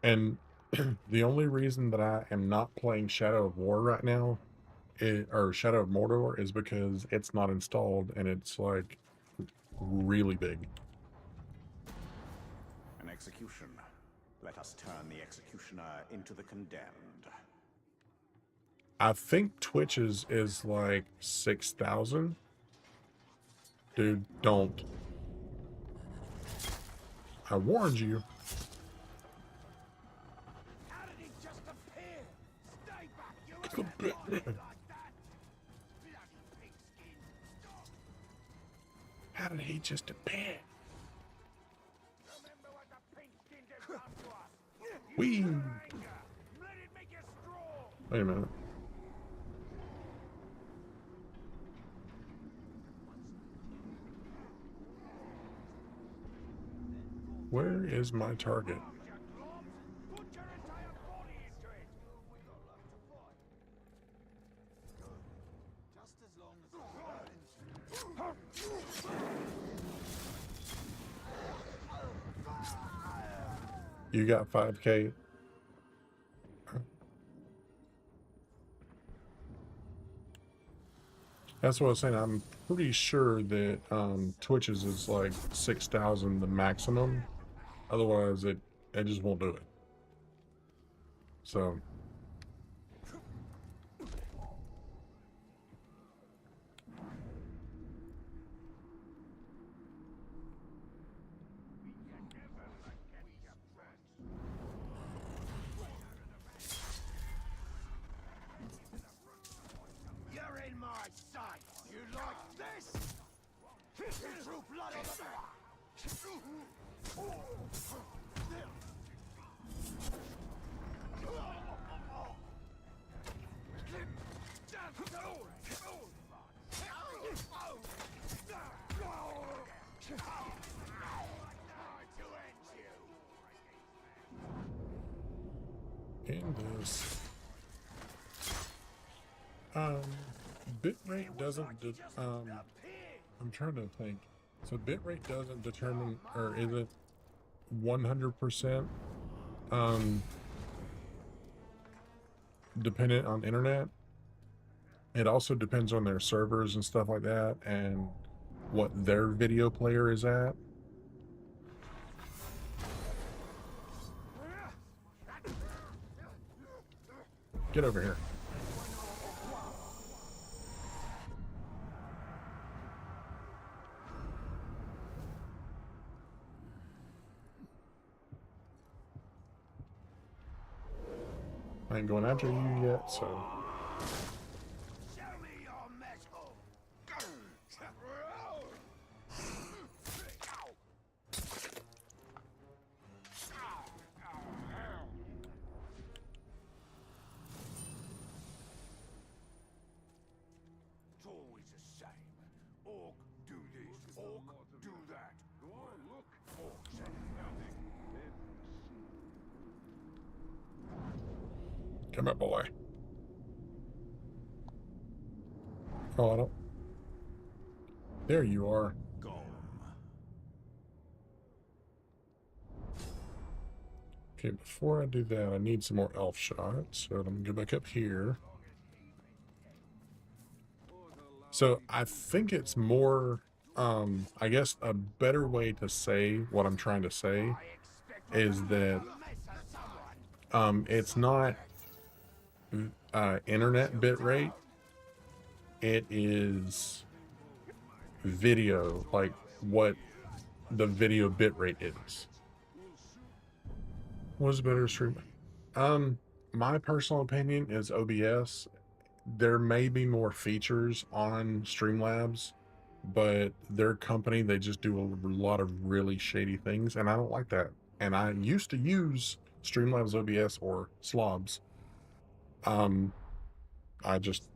And the only reason that I am not playing Shadow of War right now, or Shadow of Mordor, is because it's not installed and it's like really big.
An execution. Let us turn the executioner into the condemned.
I think Twitch's is like 6,000. Dude, don't. I warned you.
How did he just appear? Stay back, you like that. Bloody pigskin.
How did he just appear?
Remember what the pigskin did to us.
Wee.
Let it make you strong.
Wait a minute. Where is my target?
Put your entire body into it. Just as long as
You got 5K. That's what I was saying. I'm pretty sure that Twitch's is like 6,000 the maximum. Otherwise, it just won't do it. So.
you're in my sight. You like this? You drew blood on the back.
And this. Bitrate doesn't. I'm trying to think. So bitrate doesn't determine, or is it 100% dependent on internet? It also depends on their servers and stuff like that, and what their video player is at. Get over here. I ain't going after you yet, so.
Show me your metal. It's always the same. Orc, do this. Orc, do that. Go on, look. Orc said nothing.
Come here, boy. Oh, I don't. There you are.
Gone.
Okay, before I do that, I need some more elf shots. So let me go back up here. So I think it's more, I guess a better way to say what I'm trying to say is that it's not internet bit rate. It is video, like what the video bit rate is. What's better streaming? My personal opinion is OBS. There may be more features on Streamlabs but their company, they just do a lot of really shady things, and I don't like that. And I used to use Streamlabs OBS or Slobs. I just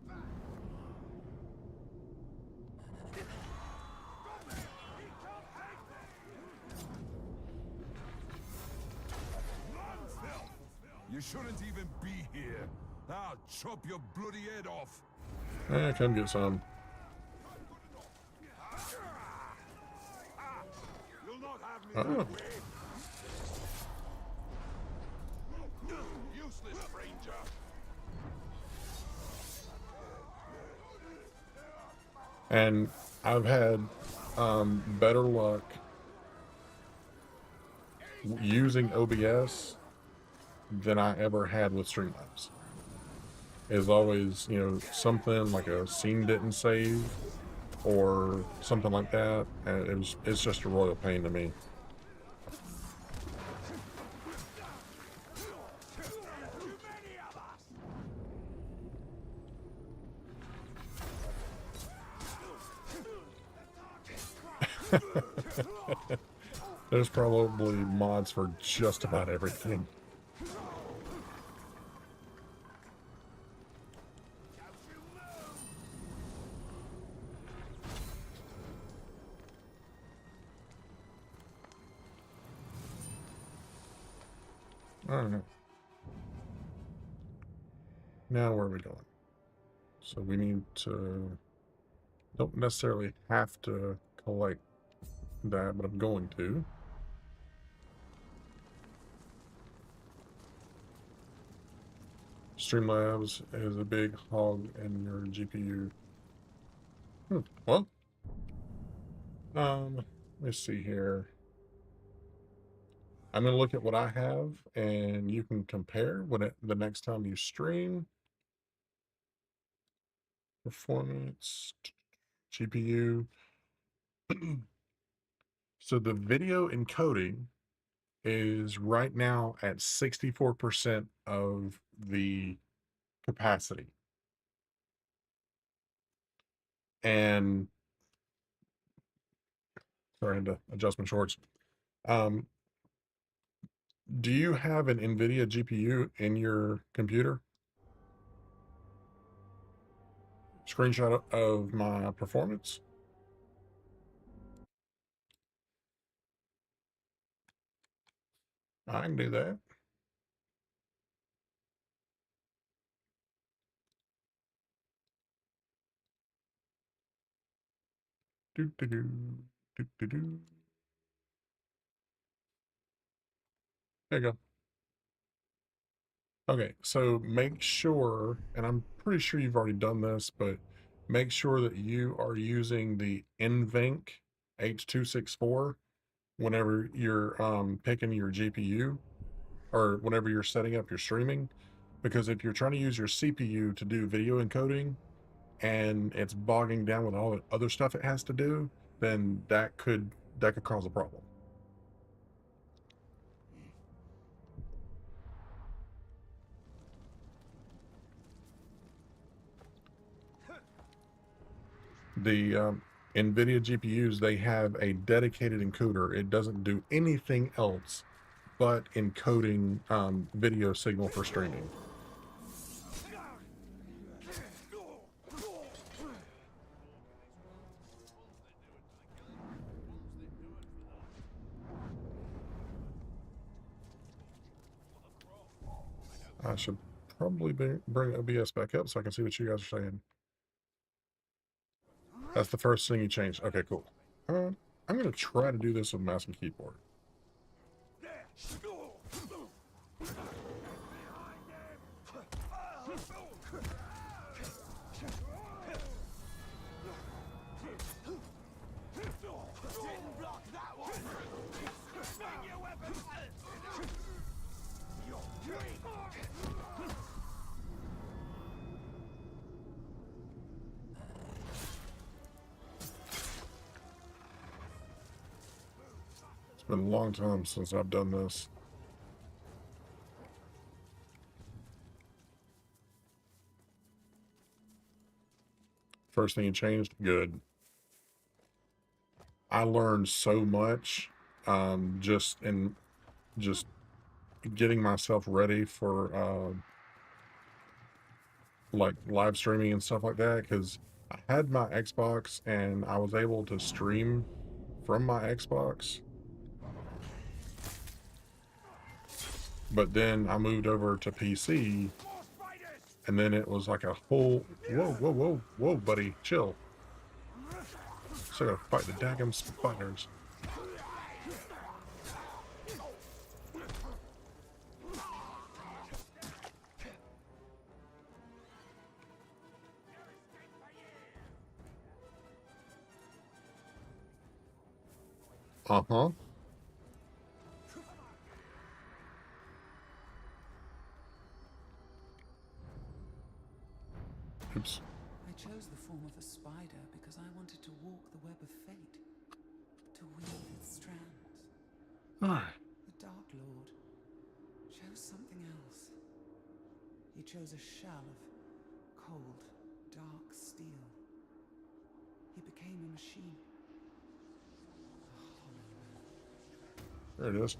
You shouldn't even be here. I'll chop your bloody head off.
come get some.
You'll not have me
Oh.
that way. Useless stranger.
And I've had better luck using OBS than I ever had with Streamlabs. Is always, you know, something like a scene didn't save or something like that, and it's just a royal pain to me. There's probably mods for just about everything. Alright. Now where are we going? So we need to... Don't necessarily have to collect that, but I'm going to. Streamlabs is a big hog in your GPU. Well, let's see here. I'm going to look at what I have, and you can compare the next time you stream. Performance, GPU. So the video encoding is right now at 64% of the capacity. And sorry, I had to adjust my shorts. Do you have an NVIDIA GPU in your computer? Screenshot of my performance? I can do that. Do do do do do do. There you go. Okay, so make sure, and I'm pretty sure you've already done this, but make sure that you are using the NVENC H.264 whenever you're picking your GPU or whenever you're setting up your streaming, because if you're trying to use your CPU to do video encoding and it's bogging down with all the other stuff it has to do, then that could cause a problem. The NVIDIA GPUs, they have a dedicated encoder. It doesn't do anything else but encoding video signal for streaming. I should probably bring OBS back up so I can see what you guys are saying. That's the first thing you changed. Okay, cool. I'm going to try to do this with mouse and keyboard. It's been a long time since I've done this. First thing you changed? Good. I learned so much just getting myself ready for like live streaming and stuff like that, because I had my Xbox and I was able to stream from my Xbox, but then I moved over to PC, and then it was like a whole whoa, buddy, chill. So I gotta fight the daggum spiders. Uh-huh. Oops.
I chose the form of a spider because I wanted to walk the web of fate, to weave its strands.
Alright.
The Dark Lord chose something else. He chose a shell of cold, dark steel. He became a machine.
There it is.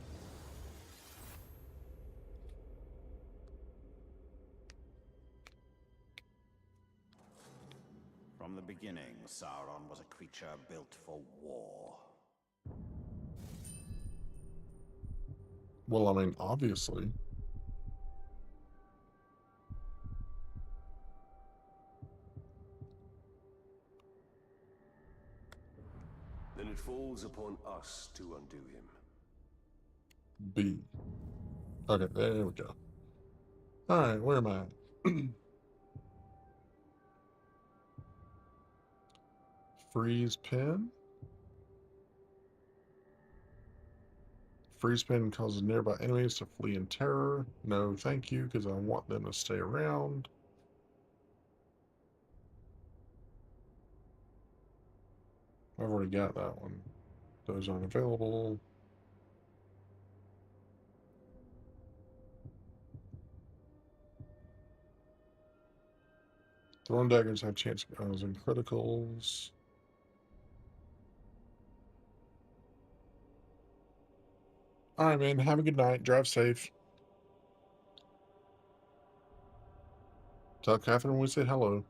From the beginning, Sauron was a creature built for war.
Well, I mean, obviously.
Then it falls upon us to undo him.
B. Okay, there we go. Alright, where am I at? Freeze pin. Freeze pin causes nearby enemies to flee in terror. No, thank you, because I want them to stay around. I've already got that one. Those aren't available. Thrown daggers have chance in criticals. Alright, man. Have a good night. Drive safe. Tell Catherine we said hello.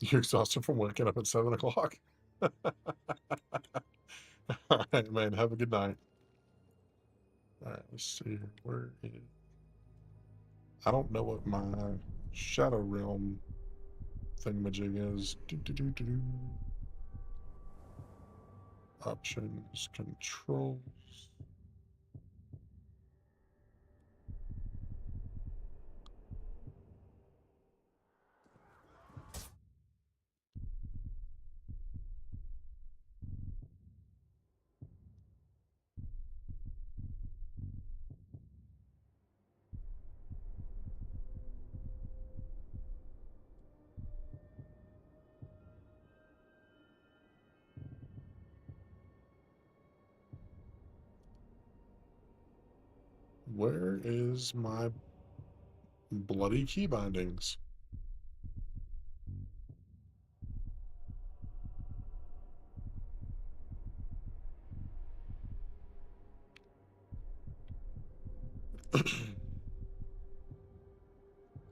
You're exhausted from waking up at 7 o'clock? Alright, man. Have a good night. Alright, let's see. Where is... I don't know what my Shadow Realm thingamajig is. Options, controls. Where is my bloody key bindings?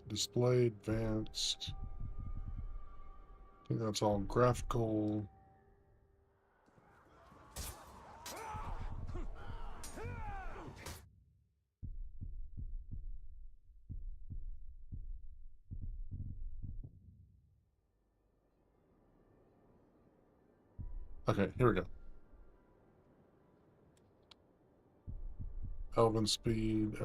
Display advanced. I think that's all graphical. Okay, here we go. Elven speed.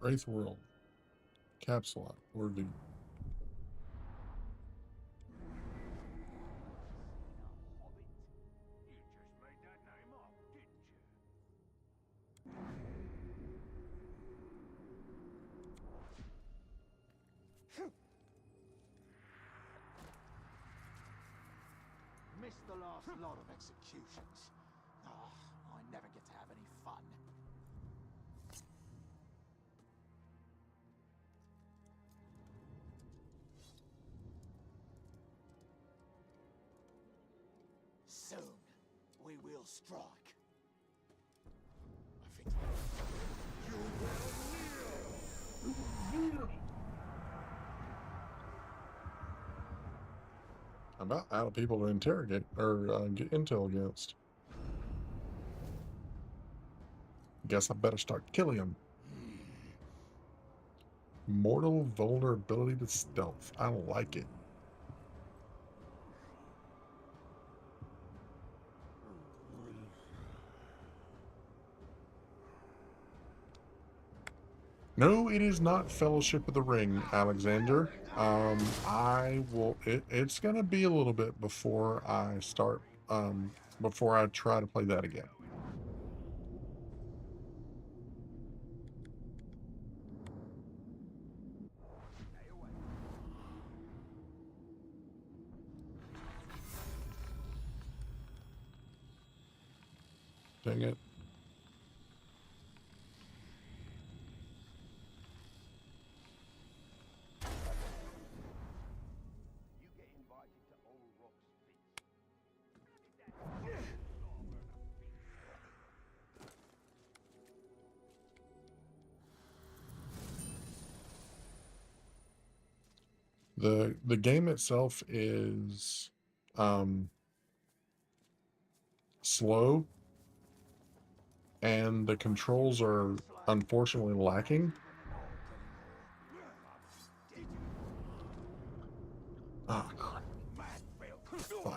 Wraith World. Capsule review.
Missed the last lot of executions. I never get to have any fun. Soon, we will strike. I think you will
I'm about out of people to interrogate or get intel against. Guess I better start killing them. Mortal vulnerability to stealth. I don't like it. No, it is not Fellowship of the Ring, Alexander. I will. It's gonna be a little bit before I start. Before I try to play that again. Dang it. The game itself is slow, and the controls are unfortunately lacking. Oh, crap. Fine.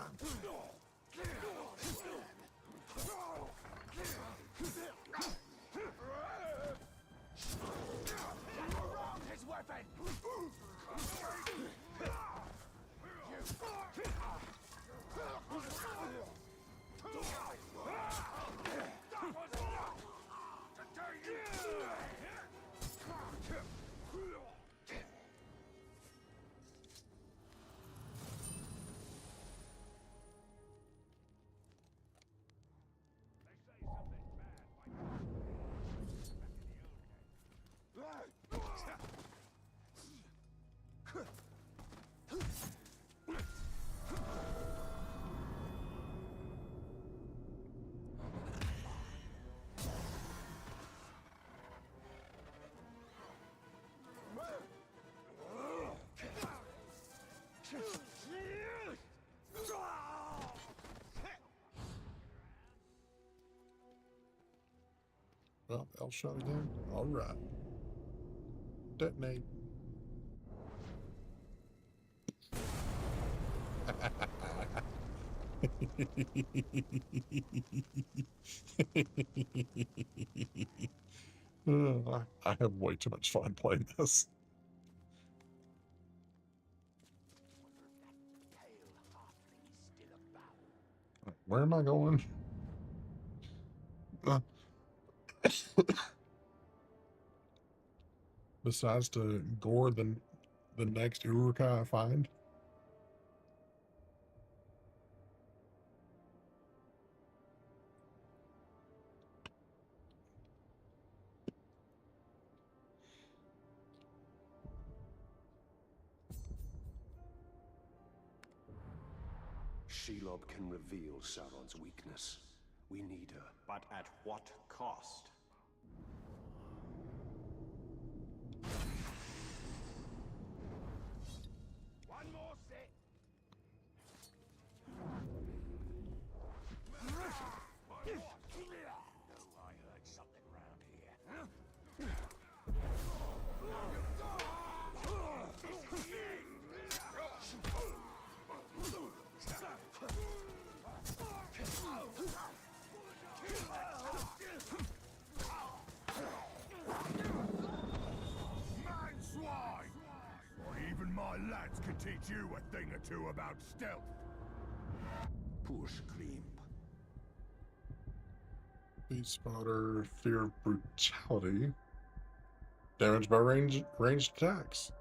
Well, L shot again. All right. Detonate. I have way too much fun playing this. Where am I going? Besides to gore the next Urukai I find.
Shelob can reveal Sauron's weakness. We need her.
But at what cost?
One more set.
I heard something round here.
my lads could teach you a thing or two about stealth.
Poor scream.
Speed spotter, fear of brutality. Damage by ranged attacks.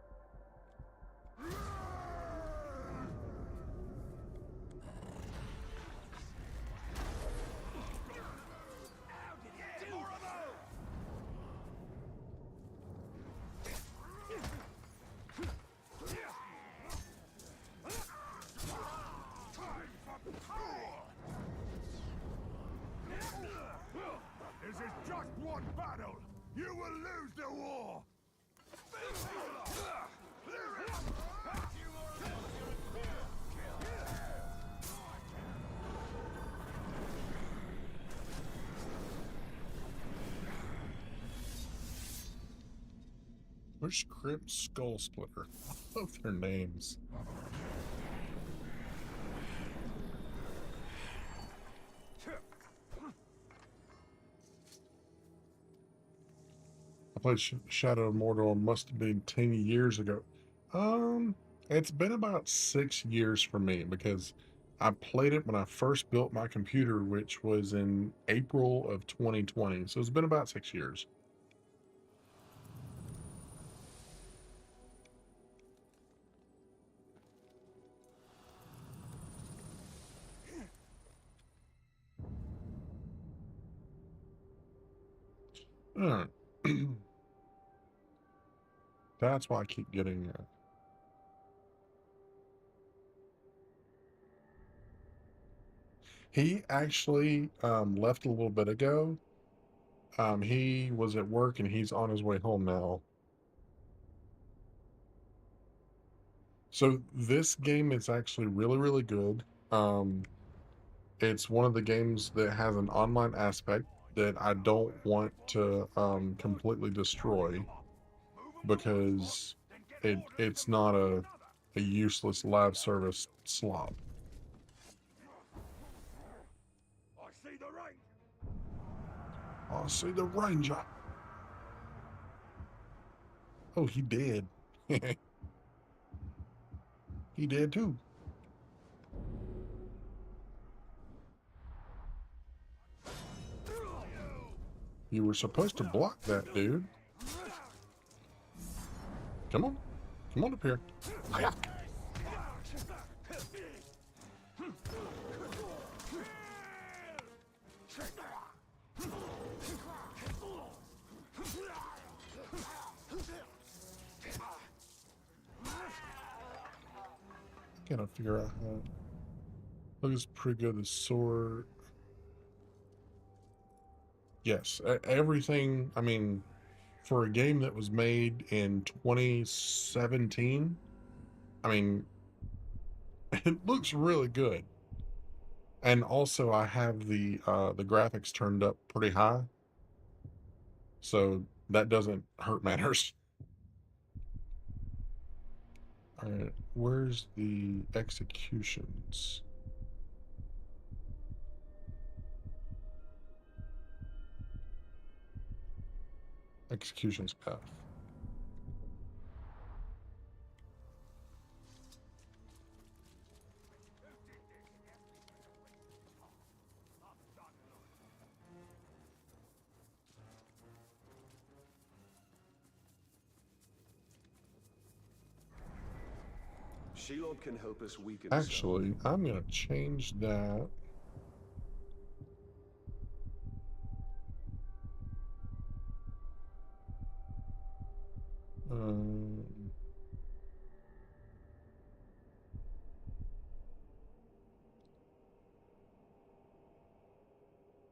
This is just one battle. You will lose the war.
Where's Crypt Skull Splitter? I love their names. I played Shadow of Mordor, must have been 10 years ago. It's been about 6 years for me because I played it when I first built my computer, which was in April of 2020. So it's been about 6 years. That's why I keep getting he actually left a little bit ago. He was at work and he's on his way home now. So this game is actually really, really good. It's one of the games that has an online aspect that I don't want to completely destroy because it's not a useless live service slop. I see the ranger. Oh, he did. He did too. You were supposed to block that, dude. Come on. Come on up here. Hiya. Gotta figure out how. Looks pretty good. The sword. Yes, everything. I mean, for a game that was made in 2017, I mean, it looks really good. And also, I have the graphics turned up pretty high, so that doesn't hurt matters. All right, where's the executions? Executions F.
Shelob can help us weaken.
Actually, I'm gonna change that.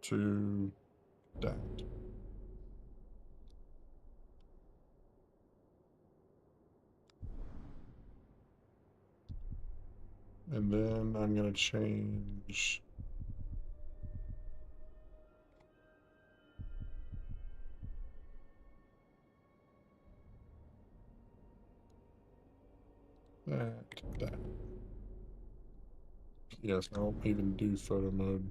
To that. And then I'm going to change that. Yes, I won't even do photo mode.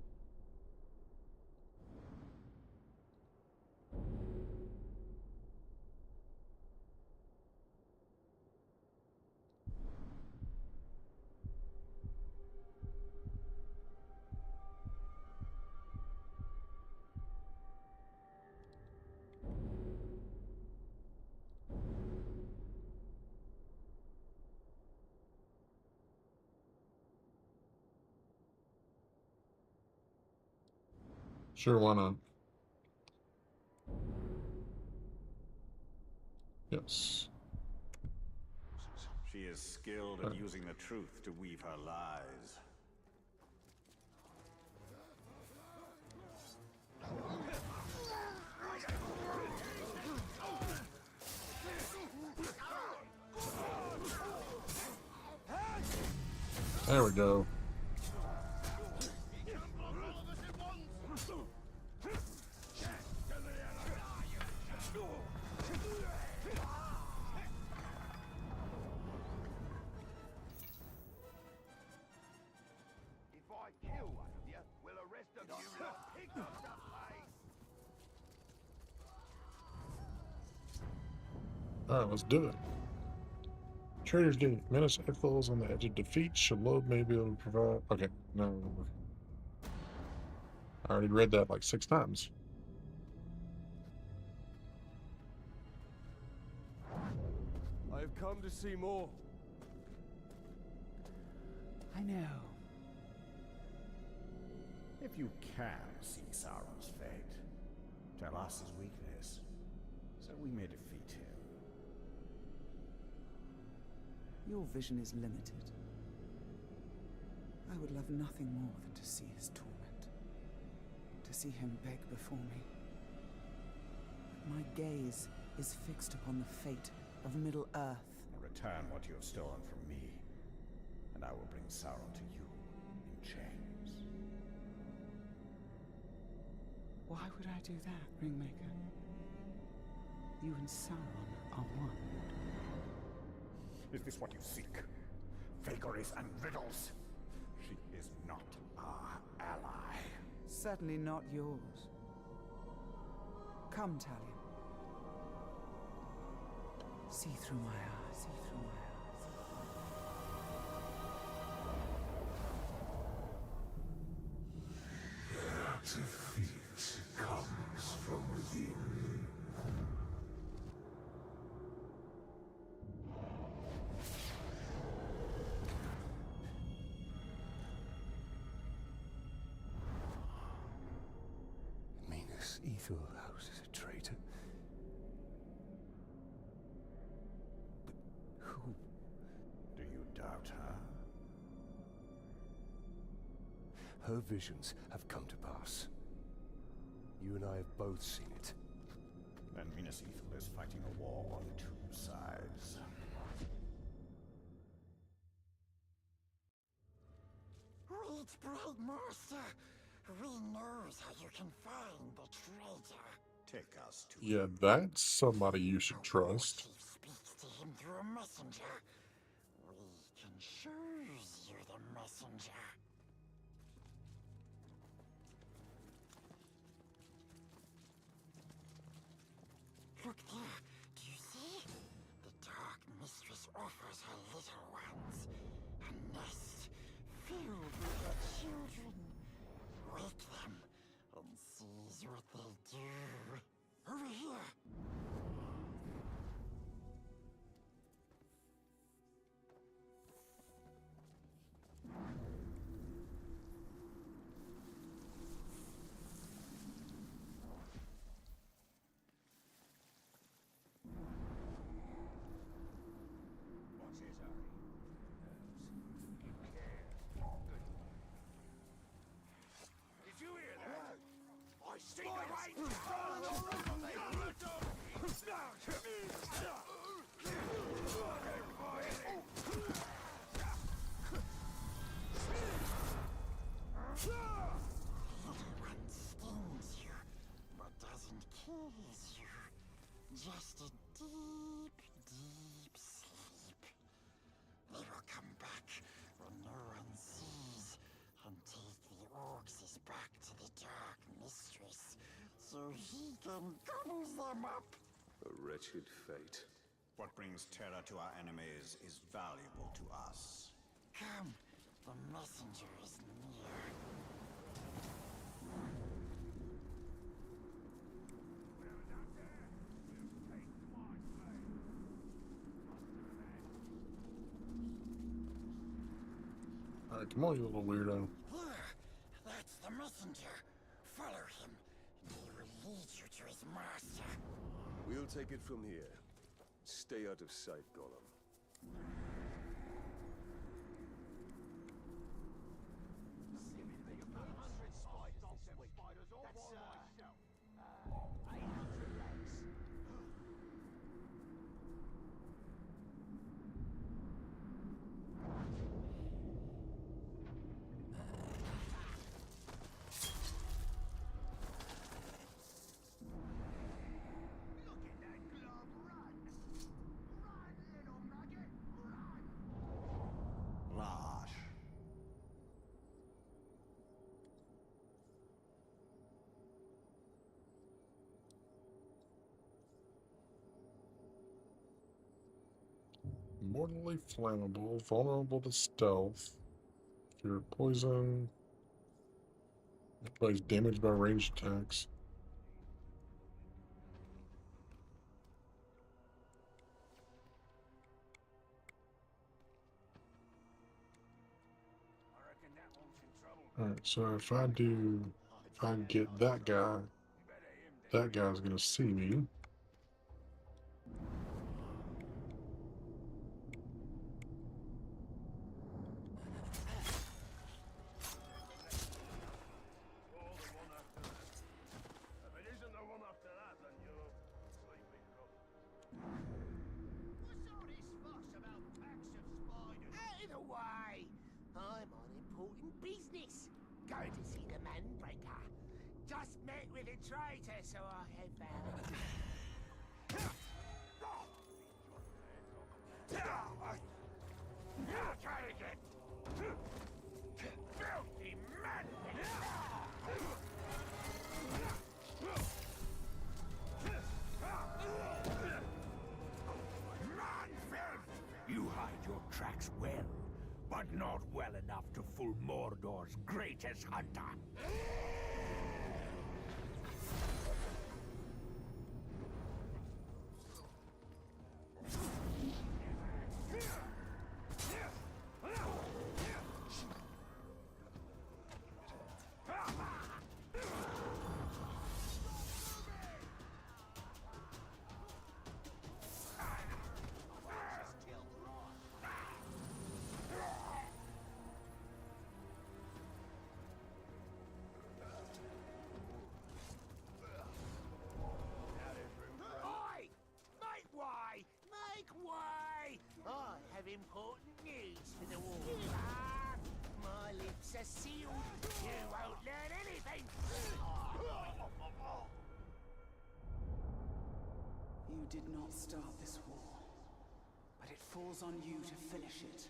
Sure, why not? Yes.
She is skilled at using the truth to weave her lies.
There we go.
If I kill one of you, will the rest of you lot pick up the pace?
Alright, let's do it. Traders getting menace headphones on the edge of defeat. Shalom may be able to provide. Okay, no. I already read that like 6 times.
I have come to see more.
I know. If you can see Sauron's fate, tell us his weakness, so we may defeat him.
Your vision is limited. I would love nothing more than to see his torment. To see him beg before me. But my gaze is fixed upon the fate of Middle-earth.
Return what you have stolen from me, and I will bring Sauron to you in chains.
Why would I do that, Ringmaker? You and Sauron are one.
Is this what you seek? Vagaries and riddles? She is not our ally.
Certainly not yours. Come, Talion. See through my eyes. See through my eyes.
Defeat comes from within.
Minas Ethelhouse is a traitor. But who?
Do you doubt her?
Her visions have come to pass. You and I have both seen it.
Then Minas Ithil is fighting a war on 2 sides.
Wait, Bright Master. We knows how you can find the traitor.
Take us to
Yeah, that's somebody you should trust.
Chief speaks to him through a messenger. We can choose you the messenger. Look there. Do you see? The Dark Mistress offers her little ones a nest filled with her children. Wake them and seize what they do. Over here.
What's his hurry? Did you hear that? I see the rain!
Little one stings you, but doesn't kill you. Just a deep, deep sleep. They will come back when no one sees and take the orcs back to the Dark Mistress so he can gobble them up.
A wretched fate.
what brings terror to our enemies is valuable to us.
Come, the messenger is near.
Alright, come on, you little weirdo.
Here, that's the messenger. Follow him. his master.
We'll take it from here. Stay out of sight, Gollum.
Lash.
Mortally flammable, vulnerable to stealth. If you're poison, applies damage by ranged attacks. Alright, so if I get that guy's gonna see me.
Out of the way! I'm on important business. Go to see the Manbreaker. Just met with a traitor, so I have found. Try again. Filthy madness!
You hide your tracks well, but not well enough to fool Mordor's greatest hunter.
Important news for the war. My lips are sealed. You won't learn anything.
You did not start this war, but it falls on you to finish it.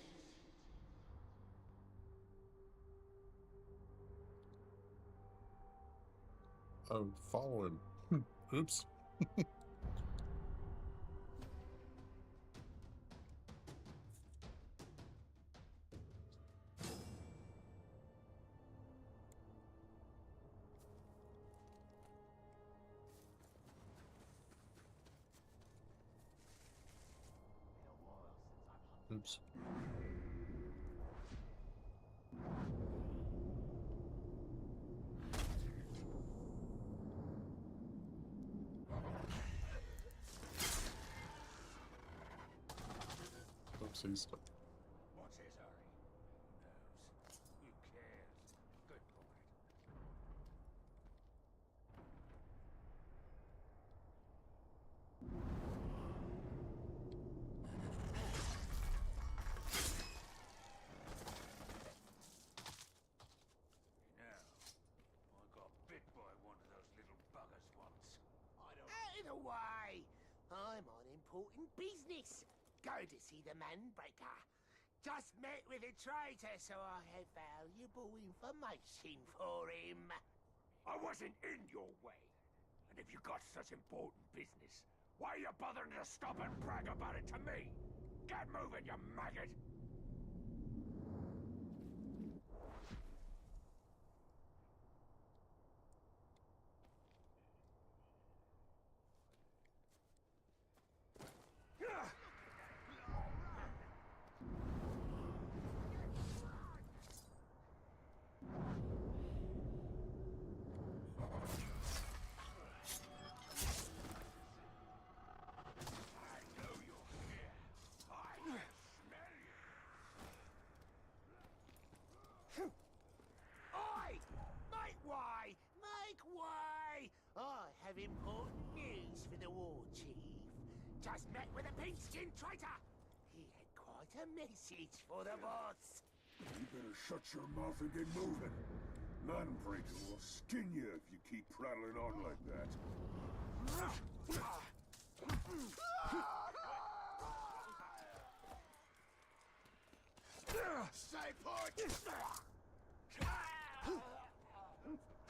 Oh, follow him. Oops. Oops. Oopsies.
What's his hurry? Who cares? Good point. I got bit by one of those little buggers once.
Out of the way! I'm on important business. Go to see the Manbreaker. Just met with a traitor, so I have valuable information for him.
I wasn't in your way. And if you got such important business, why are you bothering to stop and brag about it to me? Get moving, you maggot!
war chief. Just met with a pink-skinned traitor. He had quite a message for the boss.
You better shut your mouth and get moving. Manbreaker will skin you if you keep prattling on like that.
Stay put!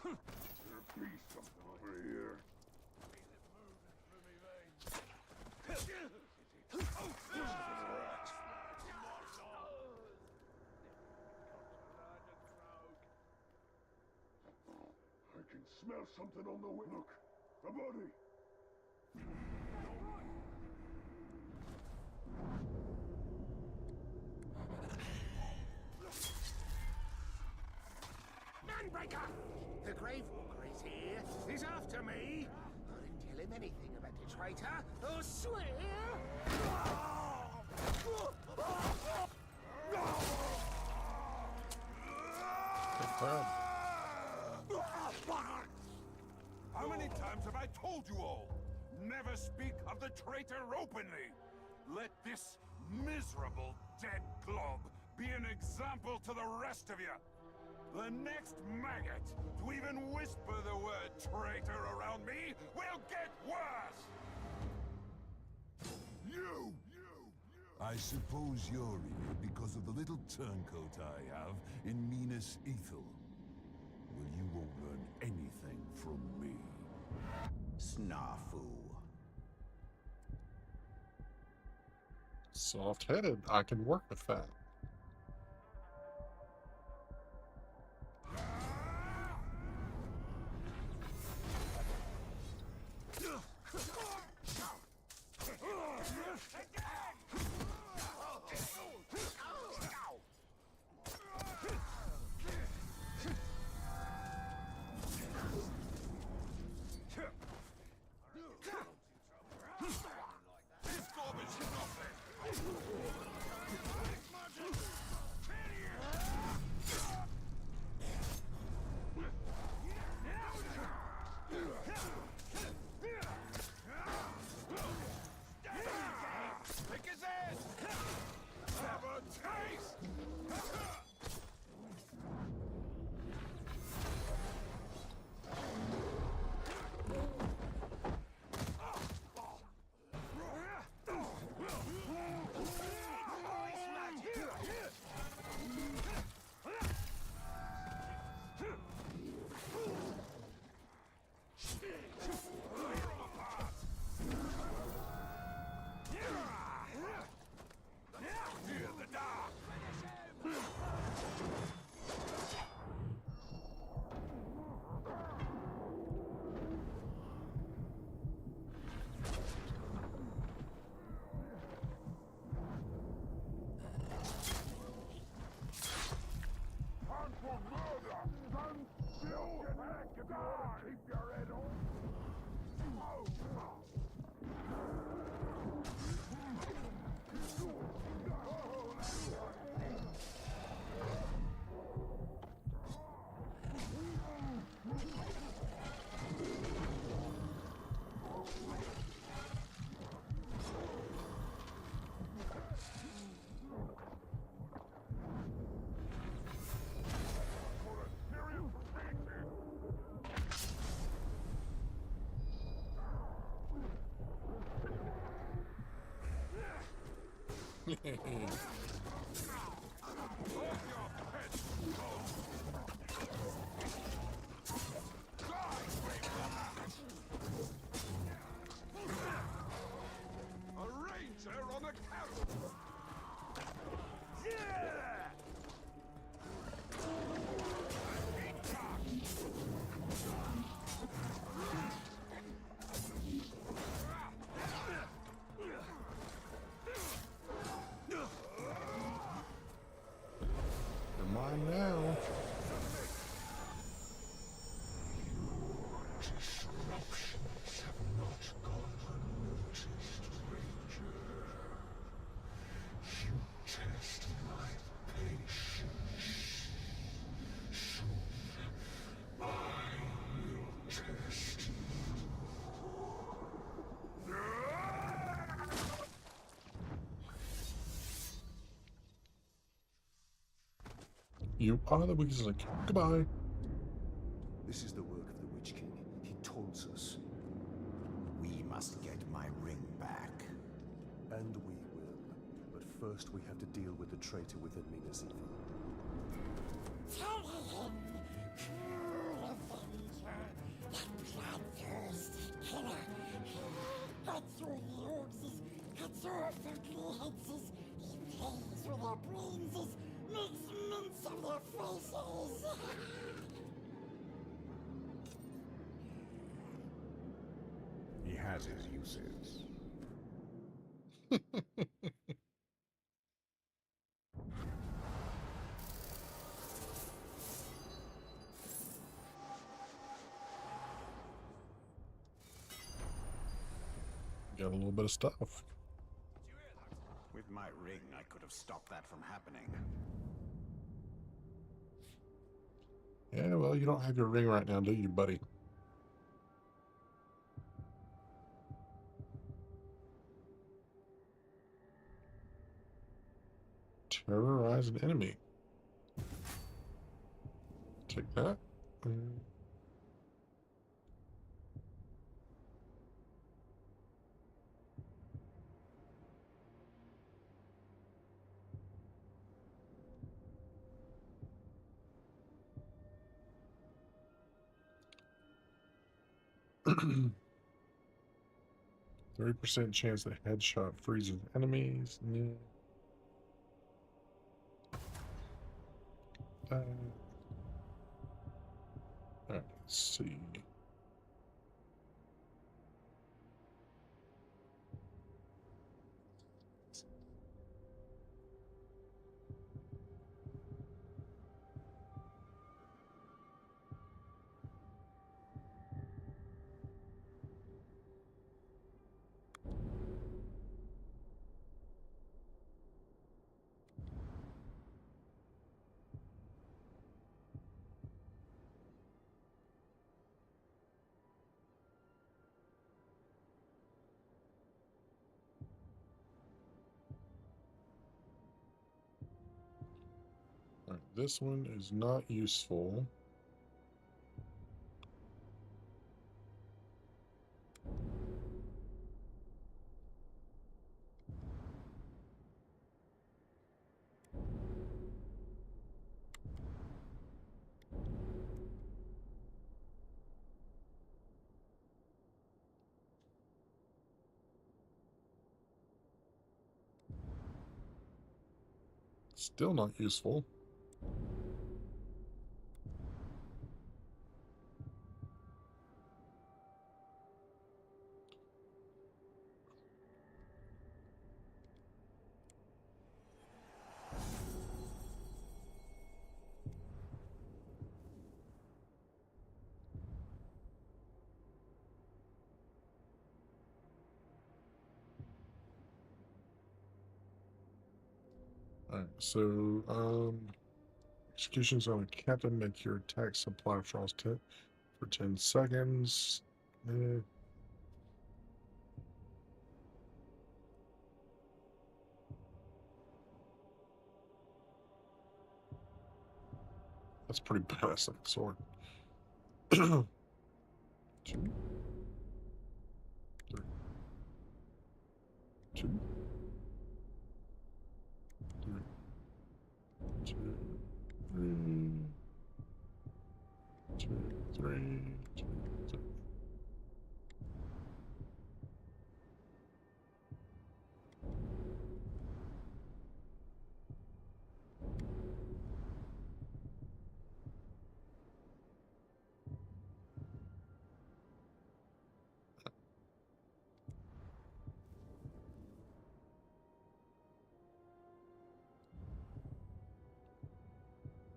There'll be something over here. I can smell something on the way. Look, a body.
Manbreaker! The Gravewalker is here. He's after me. I didn't tell him anything about the traitor. I'll swear.
How many times have I told you all? Never speak of the traitor openly. Let this miserable dead glob be an example to the rest of you. The next maggot to even whisper the word traitor around me will get worse! You! I suppose you're here because of the little turncoat I have in Minas Ethel. Well, you won't learn anything from me.
Snafu.
Soft-headed. I can work with that. Now.
Disruptions have not gone unnoticed, Ranger. You test my
You are the weakest link. Goodbye.
This is the work of the Witch King. He taunts us.
We must get my ring back.
And we will. But first we have to deal with the traitor within Mina's evil.
Tell him, cruel avenger, that bloodthirsty killer. Cuts through the orcs, cuts off ugly heads, he plays with their brains, makes mince of their faces.
He has his uses.
Got a little bit of stuff.
With my ring, I could have stopped that from happening.
Yeah, well, you don't have your ring right now, do you, buddy? Terrorize an enemy. Take that. Mm. 30% chance that headshot freezes enemies. Yeah. Alright, let's see. Alright, this one is not useful. Still not useful. Alright, so, executions on a captain make your attack supply frost hit for 10 seconds. That's pretty badass, like sword. 2, 3, 2, 3, 2, 3, 2, 3, 2, 3.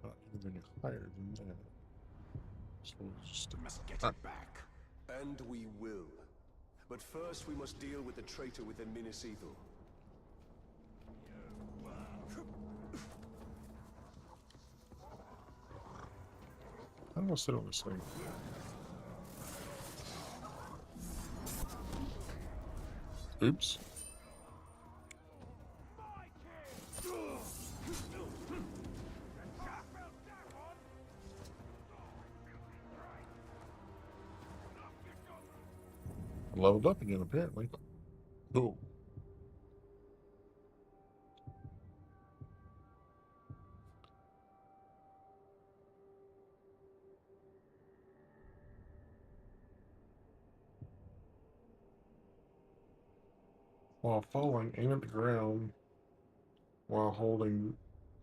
Not anything higher than that. So we'll just
Must get it back.
And we will. But first we must deal with the traitor within Minas Evil.
I'm gonna sit on this thing. Oops. leveled up again, apparently. Cool. While falling, aim at the ground while holding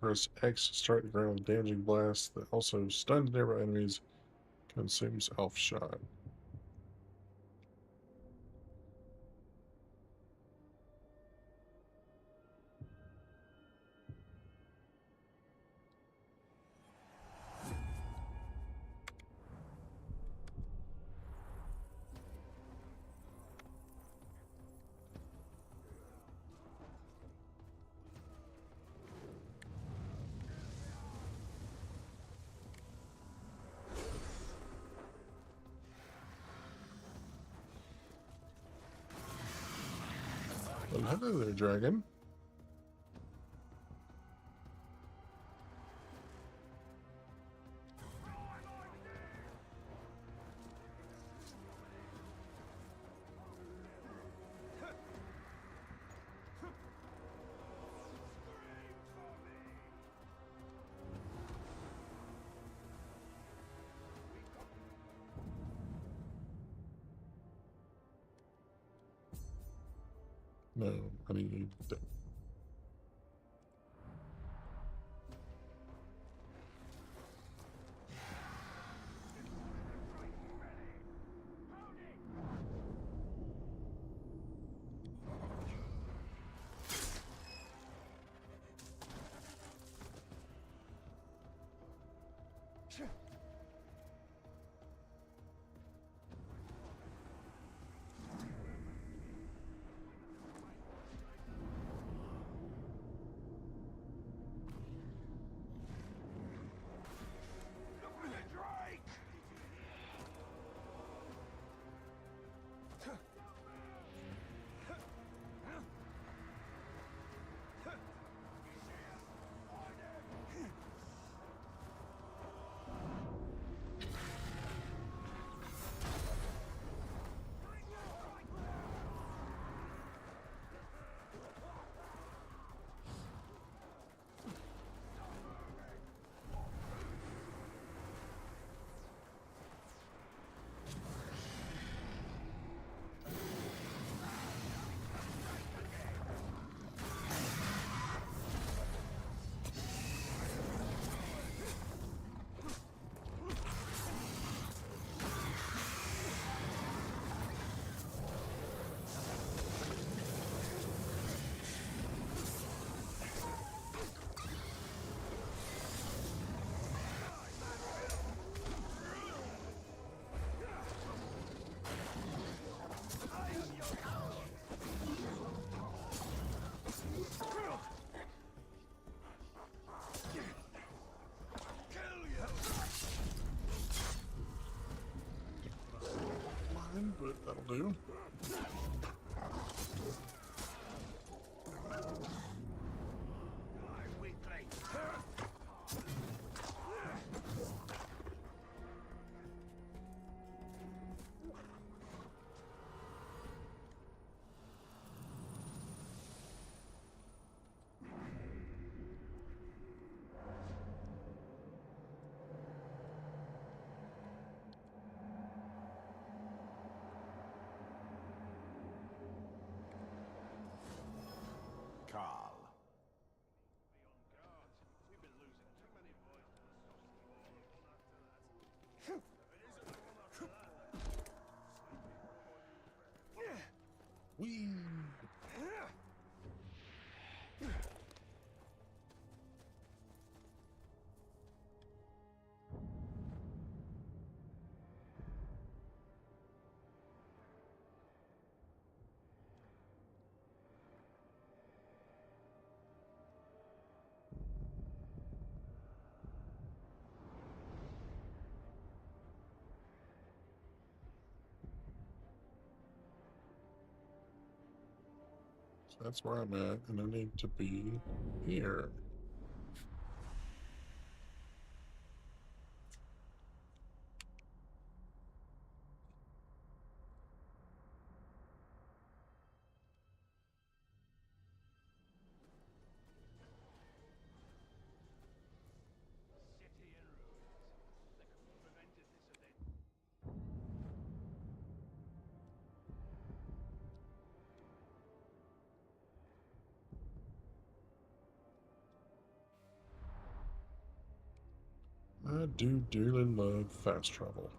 press X to strike the ground with damaging blast that also stuns nearby enemies, consumes elf shot. Well, hello there, dragon. No, I mean, but that'll do. Whee! So that's where I'm at, and I need to be here. do dearly love fast travel.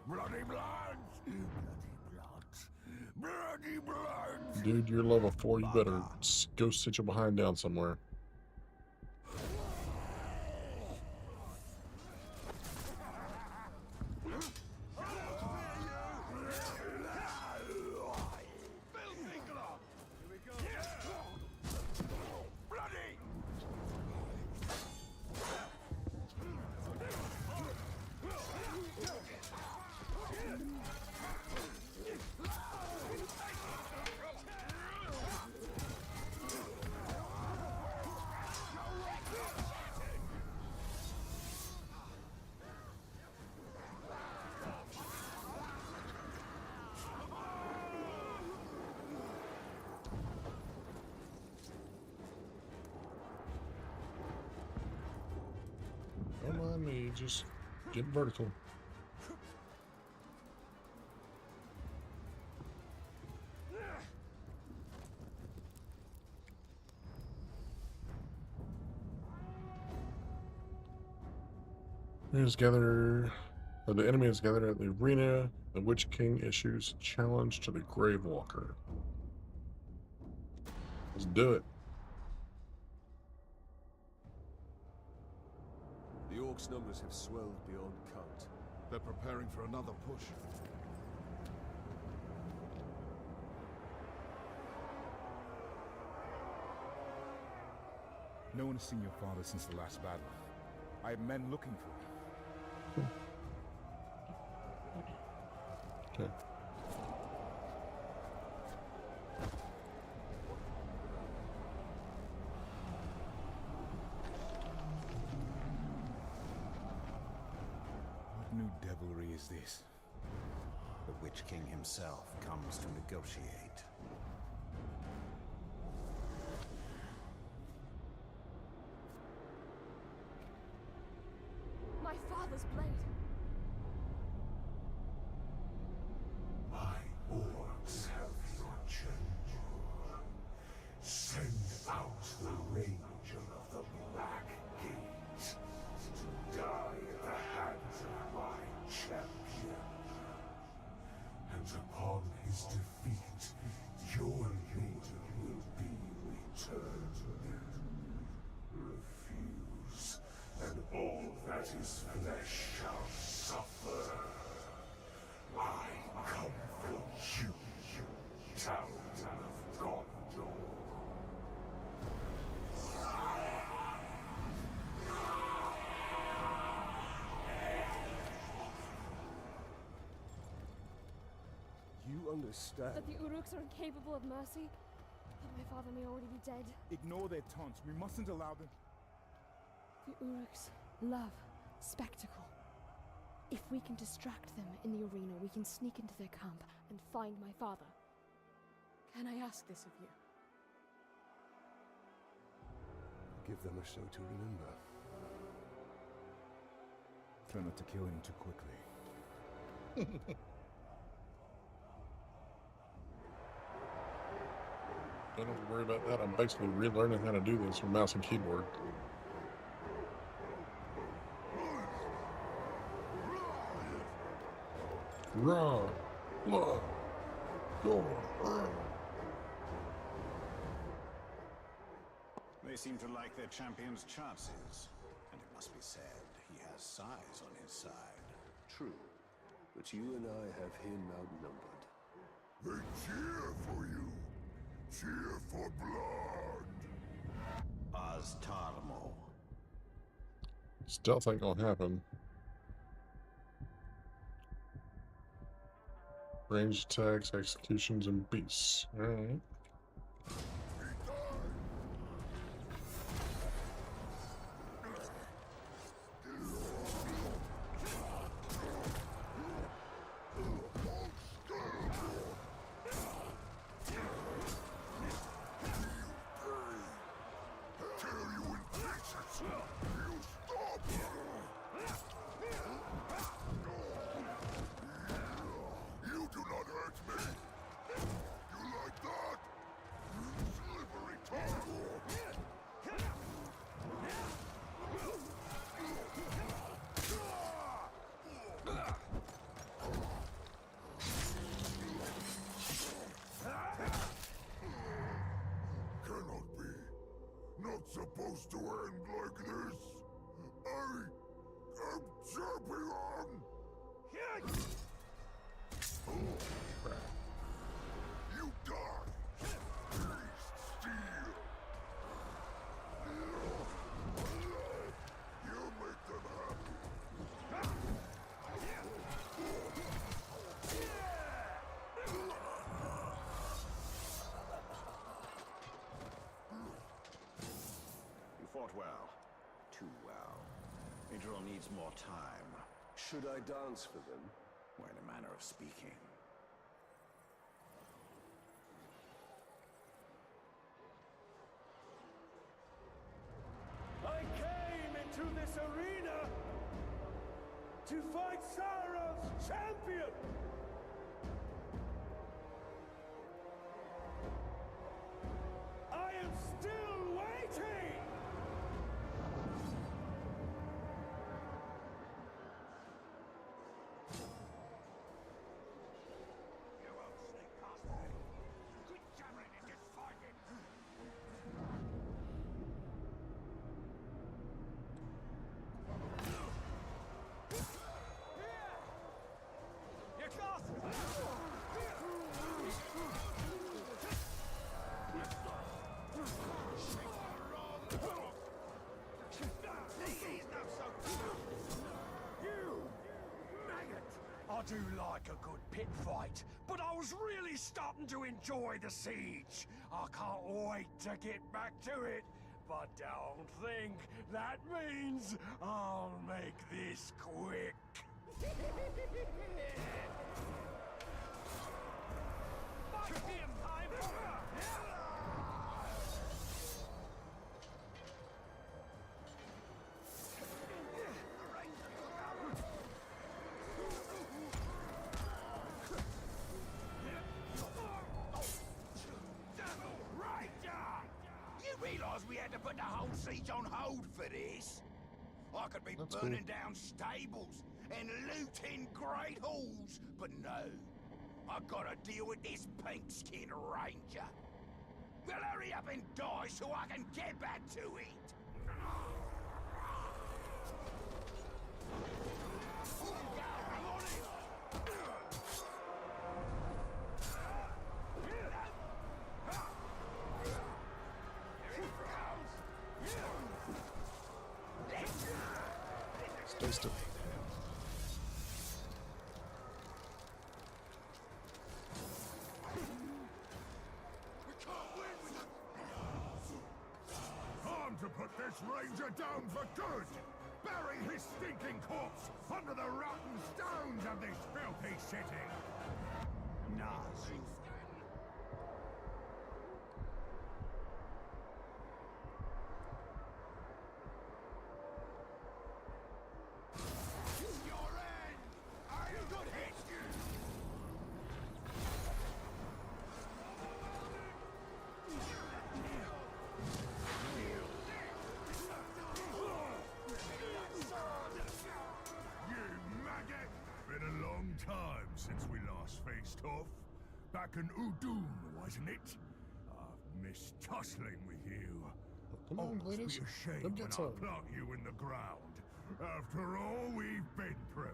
Bloody blood! Bloody blood!
Dude, you're level 4. You better go sit your behind down somewhere. Don't mind me, just get vertical. The enemy is gathered at the arena. The Witch King issues challenge to the Grave Walker. Let's do it.
The Orcs' numbers have swelled beyond count.
They're preparing for another push. No one has seen your father since the last battle. I have men looking for him.
Okay.
What new devilry is this?
The Witch King himself comes to negotiate.
My father's blade.
My orcs have your chamber. Send out the Ranger of the Black Gate to die at the hands of my champion. And upon his defeat, your leader will be returned. Refuse, and all that is flesh shall suffer. I come for you, Town of Gondor.
You understand?
That the Uruks are incapable of mercy? That my father may already be dead?
Ignore their taunts. We mustn't allow them.
The Uruks love spectacle. If we can distract them in the arena, we can sneak into their camp and find my father. Can I ask this of you?
Give them a show to remember.
Try not to kill him too quickly.
Don't have to worry about that. I'm basically relearning how to do this with mouse and keyboard. Raw, blood, gore.
They seem to like their champion's chances. And it must be said, he has size on his side.
True, but you and I have him outnumbered.
They cheer for you. Cheer for blood.
Oztarmo.
Stealth ain't gonna happen. Ranged attacks, executions, and beasts. Alright.
has to end like this. I'm jumping on. Oh, crap. You die. Beast steel. You make them happy.
You fought well. Too well. Idril needs more time.
Should I dance for them?
Well, in a manner of speaking.
I came into this arena to fight Sauron's champion! I am still waiting!
You won't sneak past me. Quit jabbering and just fight him.
Your castle!
He's not so You maggot! I do like a good pit fight, but I was really starting to enjoy the siege. I can't wait to get back to it. But don't think that means I'll make this quick. Fight him, time!
Right! You realise we had to put the whole siege on hold for this? I could be
That's
burning down stables and looting great halls, but no. I've got to deal with this pink-skinned ranger. Well, hurry up and die so I can get back to it!
Stay still.
Time to put this ranger down for good! Bury his stinking corpse under the rotten stones of this filthy city!
Nah,
Time since we last faced off. Back in Udun, wasn't it? I've missed tussling with you.
Come on,
Almost
ladies.
be ashamed
Come
when
get
I
some.
plant you in the ground. After all we've been through.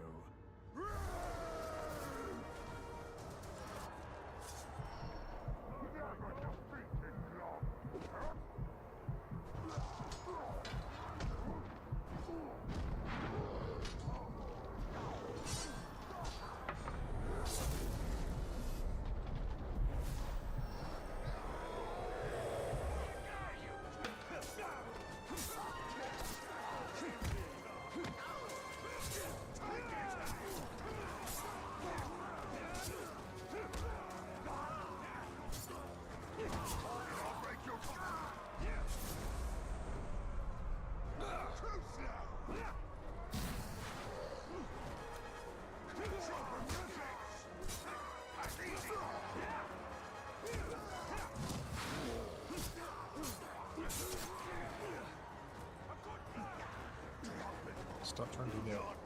Stop trying to do that.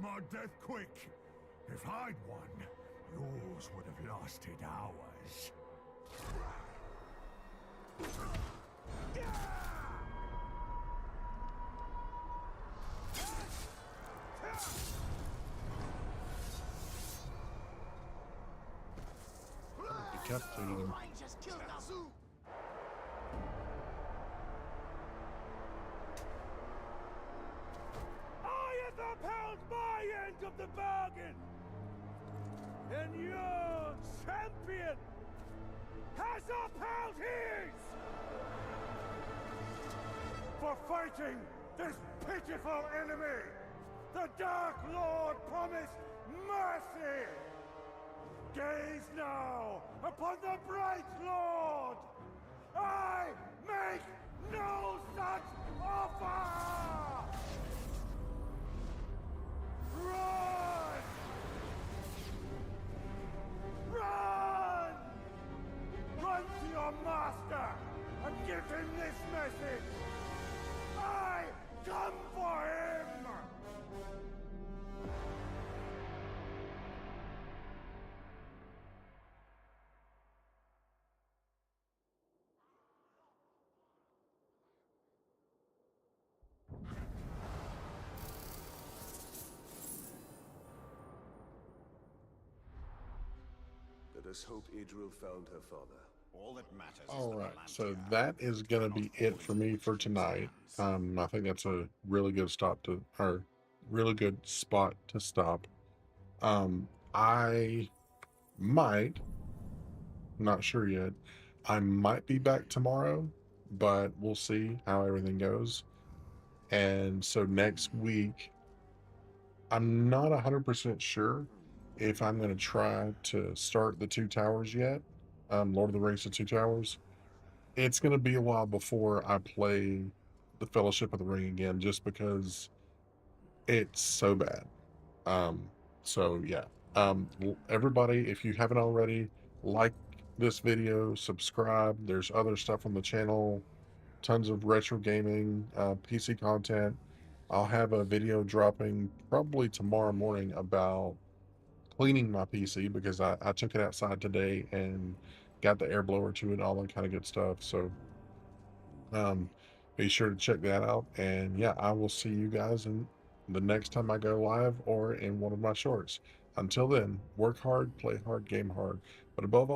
my death quick. If I'd won, yours would have lasted hours.
Decapitated him.
Rangers killed Nazu!
I have upheld my end of the bargain! And your champion has upheld his! For fighting this pitiful enemy, the Dark Lord promised mercy! Gaze now upon the Bright Lord! I make no such offer! Run! Run! Run to your master and give him this message! I come for him!
Let us hope Idril found her father.
All that matters
All
is the
right, so
Melantia.
that is going to be it for me for tonight. I think that's a really good stop to, or really good spot to stop. I might, not sure yet, I might be back tomorrow, but we'll see how everything goes. And so next week, I'm not 100% sure if I'm going to try to start the Two Towers yet. Lord of the Rings: The Two Towers. It's going to be a while before I play the Fellowship of the Ring again, just because it's so bad. Um, so yeah. Everybody, if you haven't already, like this video, subscribe. There's other stuff on the channel, tons of retro gaming, PC content. I'll have a video dropping probably tomorrow morning about cleaning my PC because I took it outside today and got the air blower to it, all that kind of good stuff. So be sure to check that out. And yeah, I will see you guys in the next time I go live or in one of my shorts. Until then, work hard, play hard, game hard, but above all,